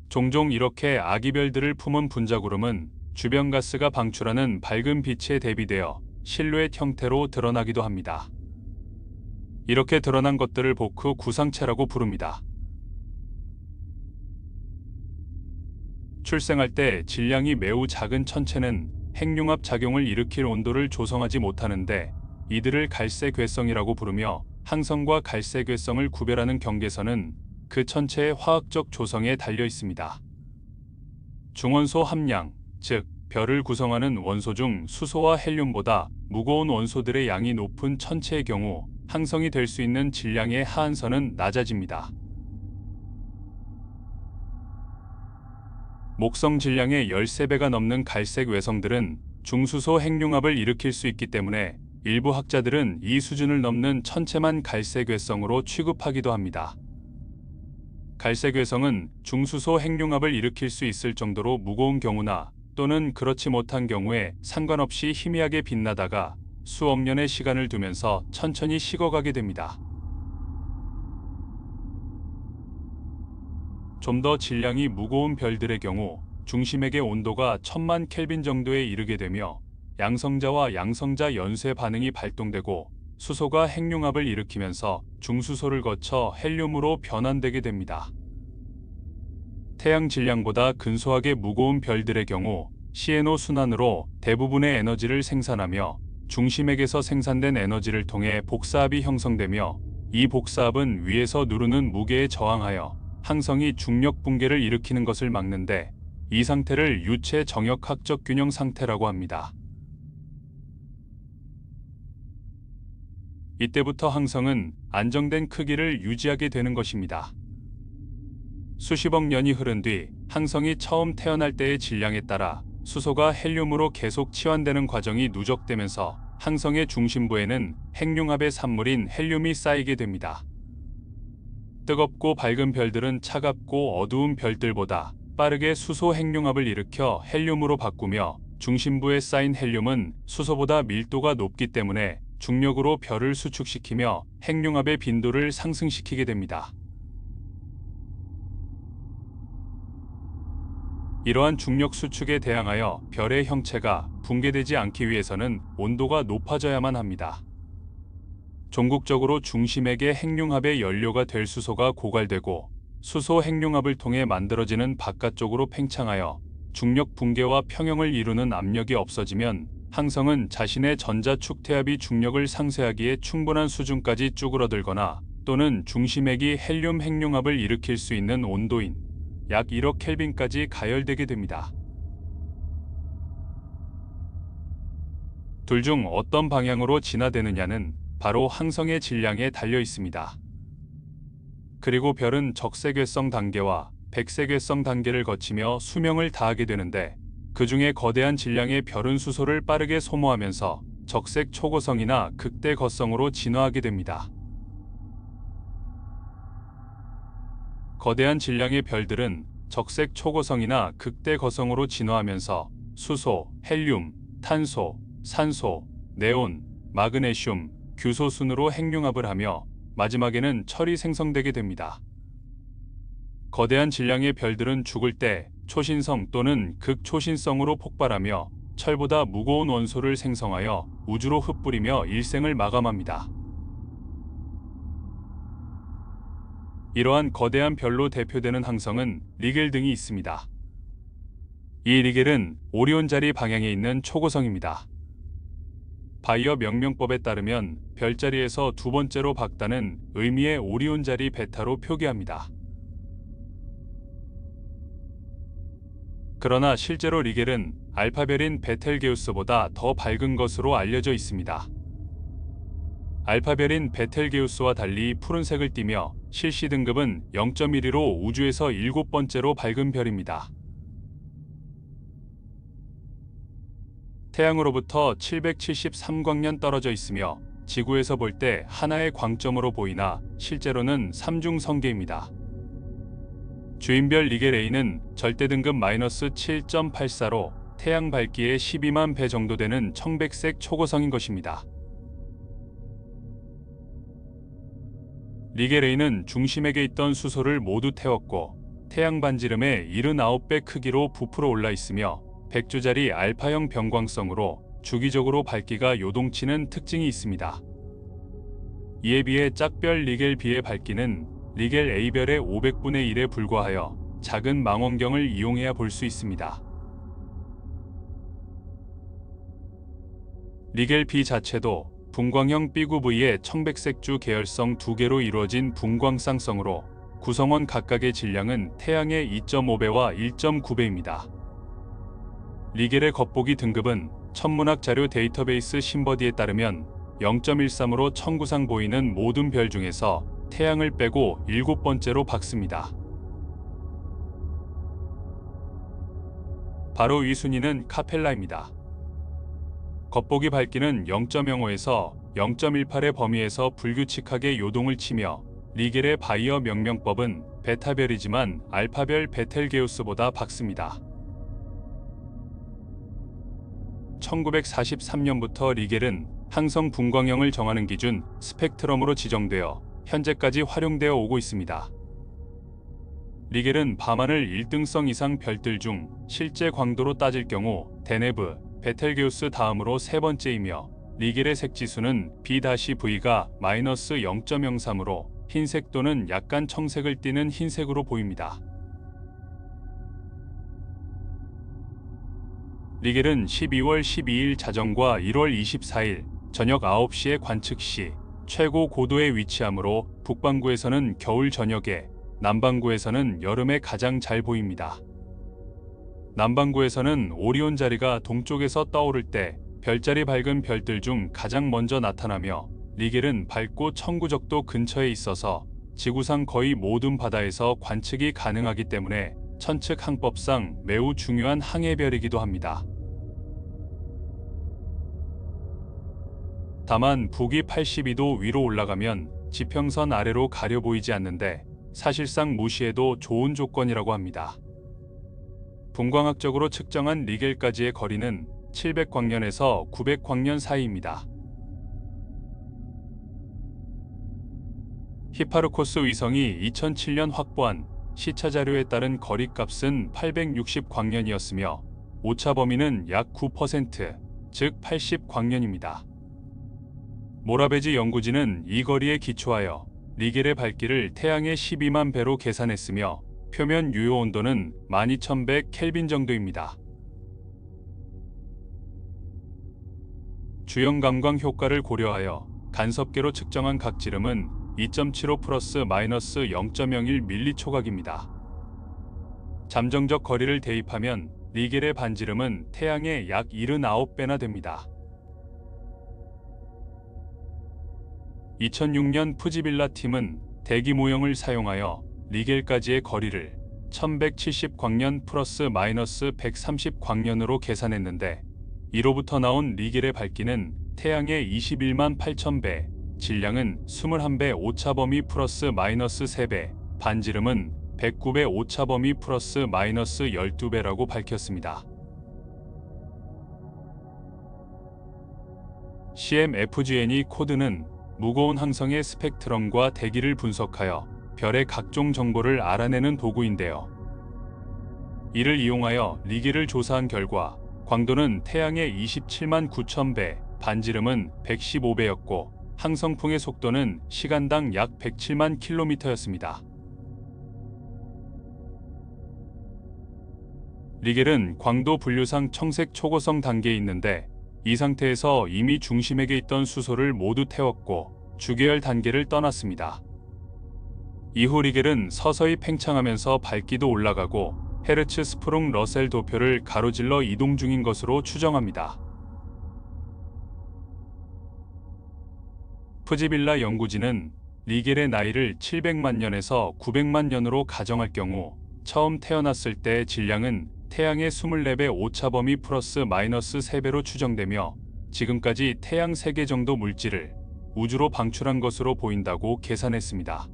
종종 이렇게 아기별들을 품은 분자 구름은 주변 가스가 방출하는 밝은 빛에 대비되어 실루엣 형태로 드러나기도 합니다. 이렇게 드러난 것들을 보크 구상체라고 부릅니다. 출생할 때 질량이 매우 작은 천체는 핵융합 작용을 일으킬 온도를 조성하지 못하는데 이들을 갈색괴성이라고 부르며 항성과 갈색괴성을 구별하는 경계선은 그 천체의 화학적 조성에 달려 있습니다. 중원소 함량, 즉 별을 구성하는 원소 중 수소와 헬륨보다 무거운 원소들의 양이 높은 천체의 경우 항성이 될 수 있는 질량의 하한선은 낮아집니다. 목성 질량의 13배가 넘는 갈색 외성들은 중수소 핵융합을 일으킬 수 있기 때문에 일부 학자들은 이 수준을 넘는 천체만 갈색 외성으로 취급하기도 합니다. 갈색 외성은 중수소 핵융합을 일으킬 수 있을 정도로 무거운 경우나 또는 그렇지 못한 경우에 상관없이 희미하게 빛나다가 수억 년의 시간을 두면서 천천히 식어가게 됩니다. 좀 더 질량이 무거운 별들의 경우 중심액의 온도가 1000만 켈빈 정도에 이르게 되며 양성자와 양성자 연쇄 반응이 발동되고 수소가 핵융합을 일으키면서 중수소를 거쳐 헬륨으로 변환되게 됩니다. 태양 질량보다 근소하게 무거운 별들의 경우 시에노 순환으로 대부분의 에너지를 생산하며 중심액에서 생산된 에너지를 통해 복사압이 형성되며 이 복사압은 위에서 누르는 무게에 저항하여 항성이 중력 붕괴를 일으키는 것을 막는데 이 상태를 유체 정역학적 균형 상태라고 합니다. 이때부터 항성은 안정된 크기를 유지하게 되는 것입니다. 수십억 년이 흐른 뒤 항성이 처음 태어날 때의 질량에 따라 수소가 헬륨으로 계속 치환되는 과정이 누적되면서 항성의 중심부에는 핵융합의 산물인 헬륨이 쌓이게 됩니다. 뜨겁고 밝은 별들은 차갑고 어두운 별들보다 빠르게 수소 핵융합을 일으켜 헬륨으로 바꾸며 중심부에 쌓인 헬륨은 수소보다 밀도가 높기 때문에 중력으로 별을 수축시키며 핵융합의 빈도를 상승시키게 됩니다. 이러한 중력 수축에 대항하여 별의 형체가 붕괴되지 않기 위해서는 온도가 높아져야만 합니다. 종국적으로 중심액의 핵융합의 연료가 될 수소가 고갈되고 수소 핵융합을 통해 만들어지는 바깥쪽으로 팽창하여 중력 붕괴와 평형을 이루는 압력이 없어지면 항성은 자신의 전자축 태압이 중력을 상쇄하기에 충분한 수준까지 쭈그러들거나 또는 중심액이 헬륨 핵융합을 일으킬 수 있는 온도인 약 1억 켈빈까지 가열되게 됩니다. 둘 중 어떤 방향으로 진화되느냐는 바로 항성의 질량에 달려 있습니다. 그리고 별은 적색외성 단계와 백색외성 단계를 거치며 수명을 다하게 되는데, 그 중에 거대한 질량의 별은 수소를 빠르게 소모하면서 적색 초고성이나 극대 거성으로 진화하게 됩니다. 거대한 질량의 별들은 적색 초고성이나 극대 거성으로 진화하면서 수소, 헬륨, 탄소, 산소, 네온, 마그네슘, 규소 순으로 핵융합을 하며 마지막에는 철이 생성되게 됩니다. 거대한 질량의 별들은 죽을 때 초신성 또는 극초신성으로 폭발하며 철보다 무거운 원소를 생성하여 우주로 흩뿌리며 일생을 마감합니다. 이러한 거대한 별로 대표되는 항성은 리겔 등이 있습니다. 이 리겔은 오리온 자리 방향에 있는 초고성입니다. 바이어 명명법에 따르면 별자리에서 두 번째로 밝다는 의미의 오리온 자리 베타로 표기합니다. 그러나 실제로 리겔은 알파별인 베텔게우스보다 더 밝은 것으로 알려져 있습니다. 알파별인 베텔게우스와 달리 푸른색을 띠며 실시 등급은 0.12로 우주에서 7번째로 밝은 별입니다. 태양으로부터 773광년 떨어져 있으며 지구에서 볼 때 하나의 광점으로 보이나 실제로는 삼중성계입니다. 주인별 리겔 A는 절대등급 -7.84로 태양 밝기의 12만 배 정도 되는 청백색 초고성인 것입니다. 리겔 A는 중심액에 있던 수소를 모두 태웠고 태양 반지름의 79배 크기로 부풀어 올라 있으며 백조자리 알파형 병광성으로 주기적으로 밝기가 요동치는 특징이 있습니다. 이에 비해 짝별 리겔 B의 밝기는 리겔 A별의 500분의 1에 불과하여 작은 망원경을 이용해야 볼 수 있습니다. 리겔 B 자체도 분광형 B구V의 청백색주 계열성 2개로 이루어진 분광쌍성으로 구성원 각각의 질량은 태양의 2.5배와 1.9배입니다. 리겔의 겉보기 등급은 천문학 자료 데이터베이스 신버디에 따르면 0.13으로 청구상 보이는 모든 별 중에서 태양을 빼고 7번째로 밝습니다. 바로 이 순위는 카펠라입니다. 겉보기 밝기는 0.05에서 0.18의 범위에서 불규칙하게 요동을 치며 리겔의 바이어 명명법은 베타별이지만 알파별 베텔게우스보다 밝습니다. 1943년부터 리겔은 항성 분광형을 정하는 기준 스펙트럼으로 지정되어 현재까지 활용되어 오고 있습니다. 리겔은 밤하늘 1등성 이상 별들 중 실제 광도로 따질 경우 데네브, 베텔게우스 다음으로 세 번째이며 리겔의 색지수는 B-V가 -0.03으로 흰색 또는 약간 청색을 띠는 흰색으로 보입니다. 리겔은 12월 12일 자정과 1월 24일 저녁 9시의 관측 시 최고 고도에 위치하므로 북반구에서는 겨울 저녁에, 남반구에서는 여름에 가장 잘 보입니다. 남반구에서는 오리온 자리가 동쪽에서 떠오를 때 별자리 밝은 별들 중 가장 먼저 나타나며 리겔은 밝고 천구적도 근처에 있어서 지구상 거의 모든 바다에서 관측이 가능하기 때문에 천측 항법상 매우 중요한 항해별이기도 합니다. 다만 북위 82도 위로 올라가면 지평선 아래로 가려 보이지 않는데 사실상 무시해도 좋은 조건이라고 합니다. 분광학적으로 측정한 리겔까지의 거리는 700광년에서 900광년 사이입니다. 히파르코스 위성이 2007년 확보한 시차 자료에 따른 거리값은 860광년이었으며 오차 범위는 약 9%, 즉 80광년입니다. 모라베지 연구진은 이 거리에 기초하여 리겔의 밝기를 태양의 12만 배로 계산했으며 표면 유효 온도는 12100 켈빈 정도입니다. 주형 감광 효과를 고려하여 간섭계로 측정한 각지름은 2.75 플러스 마이너스 0.01 밀리 초각입니다. 잠정적 거리를 대입하면 리겔의 반지름은 태양의 약 79배나 됩니다. 2006년 푸지빌라 팀은 대기 모형을 사용하여 리겔까지의 거리를 1170광년 플러스 마이너스 130광년으로 계산했는데, 이로부터 나온 리겔의 밝기는 태양의 21만 8천배, 질량은 21배 오차범위 플러스 마이너스 3배, 반지름은 109배 오차범위 플러스 마이너스 12배라고 밝혔습니다. CMFGNE 코드는 무거운 항성의 스펙트럼과 대기를 분석하여 별의 각종 정보를 알아내는 도구인데요. 이를 이용하여 리겔을 조사한 결과 광도는 태양의 27만 9천배, 반지름은 115배였고 항성풍의 속도는 시간당 약 107만 킬로미터였습니다. 리겔은 광도 분류상 청색 초고성 단계에 있는데, 이 상태에서 이미 중심액에 있던 수소를 모두 태웠고 주계열 단계를 떠났습니다. 이후 리겔은 서서히 팽창하면서 밝기도 올라가고 헤르츠 스프룽 러셀 도표를 가로질러 이동 중인 것으로 추정합니다. 푸지빌라 연구진은 리겔의 나이를 700만 년에서 900만 년으로 가정할 경우 처음 태어났을 때 질량은 태양의 24배 오차범위 플러스 마이너스 3배로 추정되며, 지금까지 태양 3개 정도 물질을 우주로 방출한 것으로 보인다고 계산했습니다.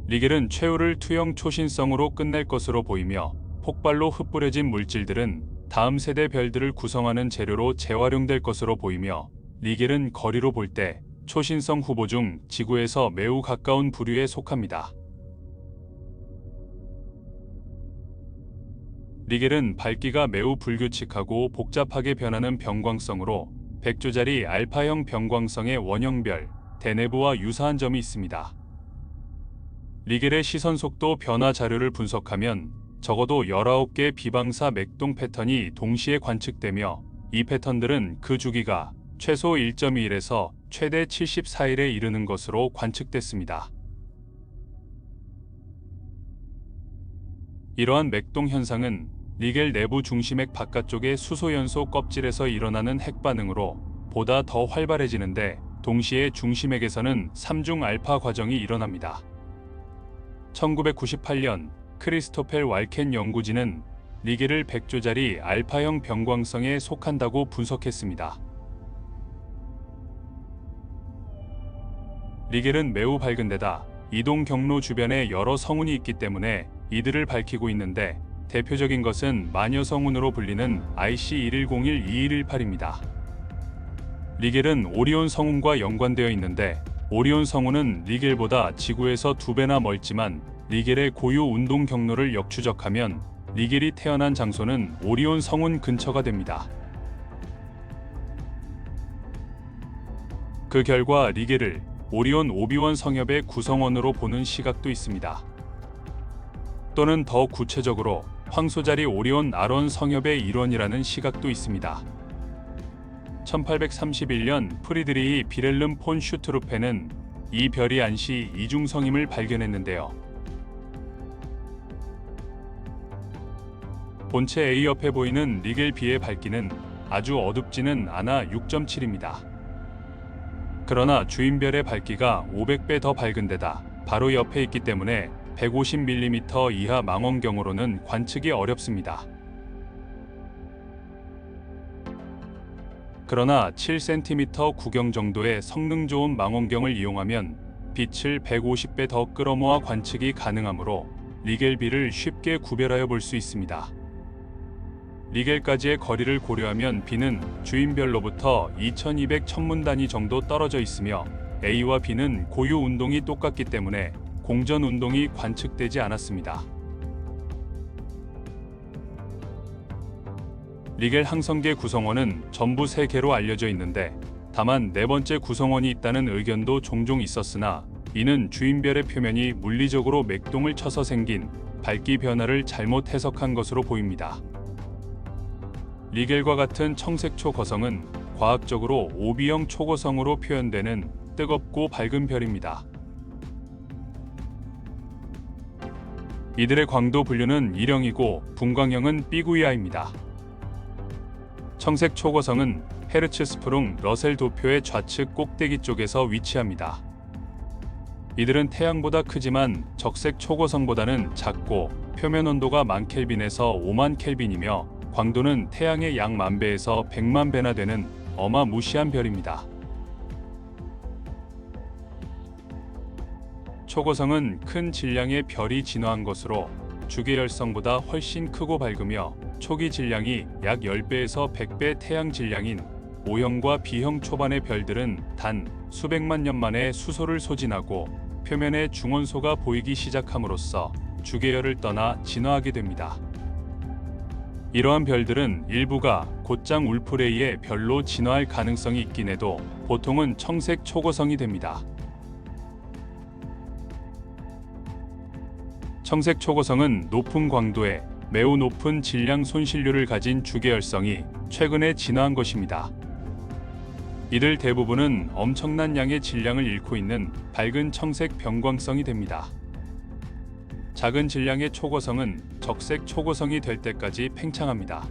리겔은 최후를 투영 초신성으로 끝낼 것으로 보이며, 폭발로 흩뿌려진 물질들은 다음 세대 별들을 구성하는 재료로 재활용될 것으로 보이며, 리겔은 거리로 볼 때 초신성 후보 중 지구에서 매우 가까운 부류에 속합니다. 리겔은 밝기가 매우 불규칙하고 복잡하게 변하는 병광성으로 백조자리 알파형 병광성의 원형별 대내부와 유사한 점이 있습니다. 리겔의 시선 속도 변화 자료를 분석하면 적어도 19개의 비방사 맥동 패턴이 동시에 관측되며, 이 패턴들은 그 주기가 최소 1.2일에서 최대 74일에 이르는 것으로 관측됐습니다. 이러한 맥동 현상은 리겔 내부 중심액 바깥쪽의 수소연소 껍질에서 일어나는 핵반응으로 보다 더 활발해지는데, 동시에 중심액에서는 3중 알파 과정이 일어납니다. 1998년 크리스토펠 왈켄 연구진은 리겔을 백조자리 알파형 병광성에 속한다고 분석했습니다. 리겔은 매우 밝은 데다 이동 경로 주변에 여러 성운이 있기 때문에 이들을 밝히고 있는데, 대표적인 것은 마녀 성운으로 불리는 IC1101-2118입니다. 리겔은 오리온 성운과 연관되어 있는데, 오리온 성운은 리겔보다 지구에서 2배나 멀지만 리겔의 고유 운동 경로를 역추적하면 리겔이 태어난 장소는 오리온 성운 근처가 됩니다. 그 결과 리겔을 오리온 오비원 성협의 구성원으로 보는 시각도 있습니다. 또는 더 구체적으로 황소자리 오리온 아론 성협의 일원이라는 시각도 있습니다. 1831년 프리드리히 비렐름 폰 슈트루페는 이 별이 안시 이중성임을 발견했는데요. 본체 A 옆에 보이는 리겔 B의 밝기는 아주 어둡지는 않아 6.7입니다. 그러나 주인별의 밝기가 500배 더 밝은 데다 바로 옆에 있기 때문에 150mm 이하 망원경으로는 관측이 어렵습니다. 그러나 7cm 구경 정도의 성능 좋은 망원경을 이용하면 빛을 150배 더 끌어모아 관측이 가능하므로 리겔 B를 쉽게 구별하여 볼 수 있습니다. 리겔까지의 거리를 고려하면 B는 주인별로부터 2200 천문단위 정도 떨어져 있으며, A와 B는 고유 운동이 똑같기 때문에 공전 운동이 관측되지 않았습니다. 리겔 항성계 구성원은 전부 3개로 알려져 있는데, 다만 4번째 구성원이 있다는 의견도 종종 있었으나, 이는 주인별의 표면이 물리적으로 맥동을 쳐서 생긴 밝기 변화를 잘못 해석한 것으로 보입니다. 리겔과 같은 청색 초거성은 과학적으로 오비형 초고성으로 표현되는 뜨겁고 밝은 별입니다. 이들의 광도 분류는 E령이고 분광형은 B구이아입니다. 청색 초고성은 헤르츠스프룽 러셀 도표의 좌측 꼭대기 쪽에서 위치합니다. 이들은 태양보다 크지만 적색 초고성보다는 작고 표면 온도가 10,000켈빈에서 50,000 켈빈이며 광도는 태양의 약 10,000배에서 1,000,000 배나 되는 어마무시한 별입니다. 초고성은 큰 질량의 별이 진화한 것으로 주계열성보다 훨씬 크고 밝으며 초기 질량이 약 10배에서 100배 태양 질량인 O형과 B형 초반의 별들은 단 수백만 년 만에 수소를 소진하고 표면에 중원소가 보이기 시작함으로써 주계열을 떠나 진화하게 됩니다. 이러한 별들은 일부가 곧장 울프레이의 별로 진화할 가능성이 있긴 해도 보통은 청색 초고성이 됩니다. 청색 초고성은 높은 광도에 매우 높은 질량 손실률을 가진 주계열성이 최근에 진화한 것입니다. 이들 대부분은 엄청난 양의 질량을 잃고 있는 밝은 청색 병광성이 됩니다. 작은 질량의 초고성은 적색 초고성이 될 때까지 팽창합니다.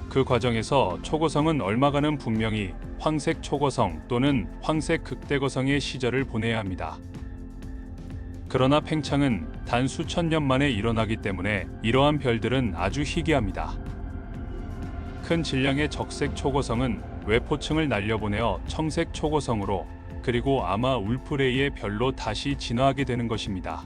그 과정에서 초고성은 얼마간은 분명히 황색 초고성 또는 황색 극대거성의 시절을 보내야 합니다. 그러나 팽창은 단 수천 년 만에 일어나기 때문에 이러한 별들은 아주 희귀합니다. 큰 질량의 적색 초고성은 외포층을 날려보내어 청색 초고성으로 그리고 아마 울프레이의 별로 다시 진화하게 되는 것입니다.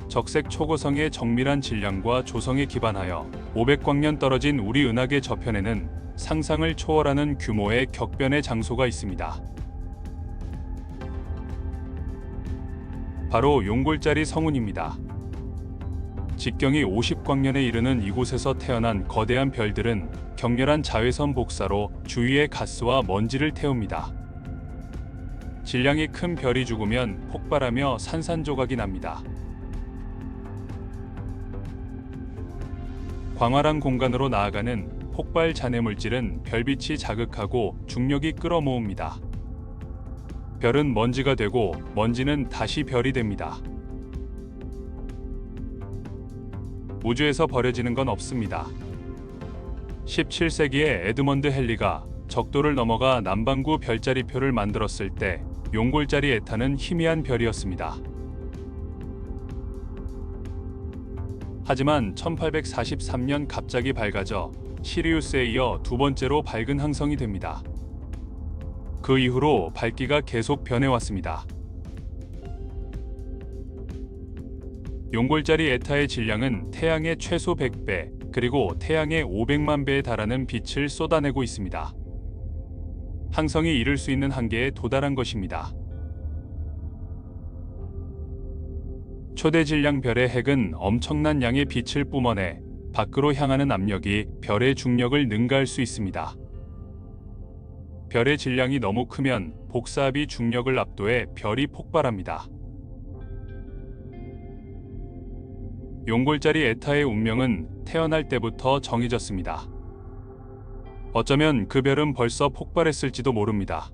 적색 초고성의 정밀한 질량과 조성에 기반하여 500광년 떨어진 우리 은하계 저편에는 상상을 초월하는 규모의 격변의 장소가 있습니다. 바로 용골자리 성운입니다. 직경이 50광년에 이르는 이곳에서 태어난 거대한 별들은 격렬한 자외선 복사로 주위의 가스와 먼지를 태웁니다. 질량이 큰 별이 죽으면 폭발하며 산산조각이 납니다. 광활한 공간으로 나아가는 폭발 잔해물질은 별빛이 자극하고 중력이 끌어모읍니다. 별은 먼지가 되고 먼지는 다시 별이 됩니다. 우주에서 버려지는 건 없습니다. 17세기에 에드먼드 헨리가 적도를 넘어가 남반구 별자리표를 만들었을 때 용골자리 에타는 희미한 별이었습니다. 하지만 1843년 갑자기 밝아져 시리우스에 이어 두 번째로 밝은 항성이 됩니다. 그 이후로 밝기가 계속 변해왔습니다. 용골자리 에타의 질량은 태양의 최소 100배 그리고 태양의 500만 배에 달하는 빛을 쏟아내고 있습니다. 항성이 이룰 수 있는 한계에 도달한 것입니다. 초대 질량 별의 핵은 엄청난 양의 빛을 뿜어내 밖으로 향하는 압력이 별의 중력을 능가할 수 있습니다. 별의 질량이 너무 크면 복사압이 중력을 압도해 별이 폭발합니다. 용골자리 에타의 운명은 태어날 때부터 정해졌습니다. 어쩌면 그 별은 벌써 폭발했을지도 모릅니다.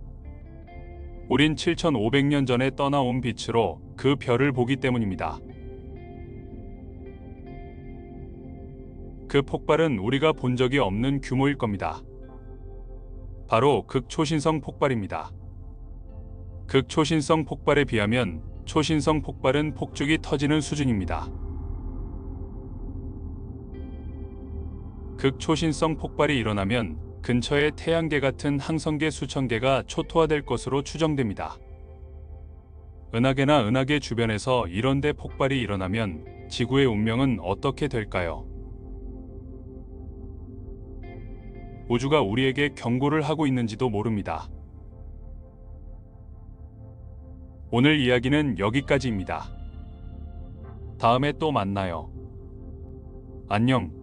우린 7,500년 전에 떠나온 빛으로 그 별을 보기 때문입니다. 그 폭발은 우리가 본 적이 없는 규모일 겁니다. 바로 극초신성 폭발입니다. 극초신성 폭발에 비하면 초신성 폭발은 폭죽이 터지는 수준입니다. 극초신성 폭발이 일어나면 근처의 태양계 같은 항성계 수천 개가 초토화될 것으로 추정됩니다. 은하계나 은하계 주변에서 이런 데 폭발이 일어나면 지구의 운명은 어떻게 될까요? 우주가 우리에게 경고를 하고 있는지도 모릅니다. 오늘 이야기는 여기까지입니다. 다음에 또 만나요. 안녕.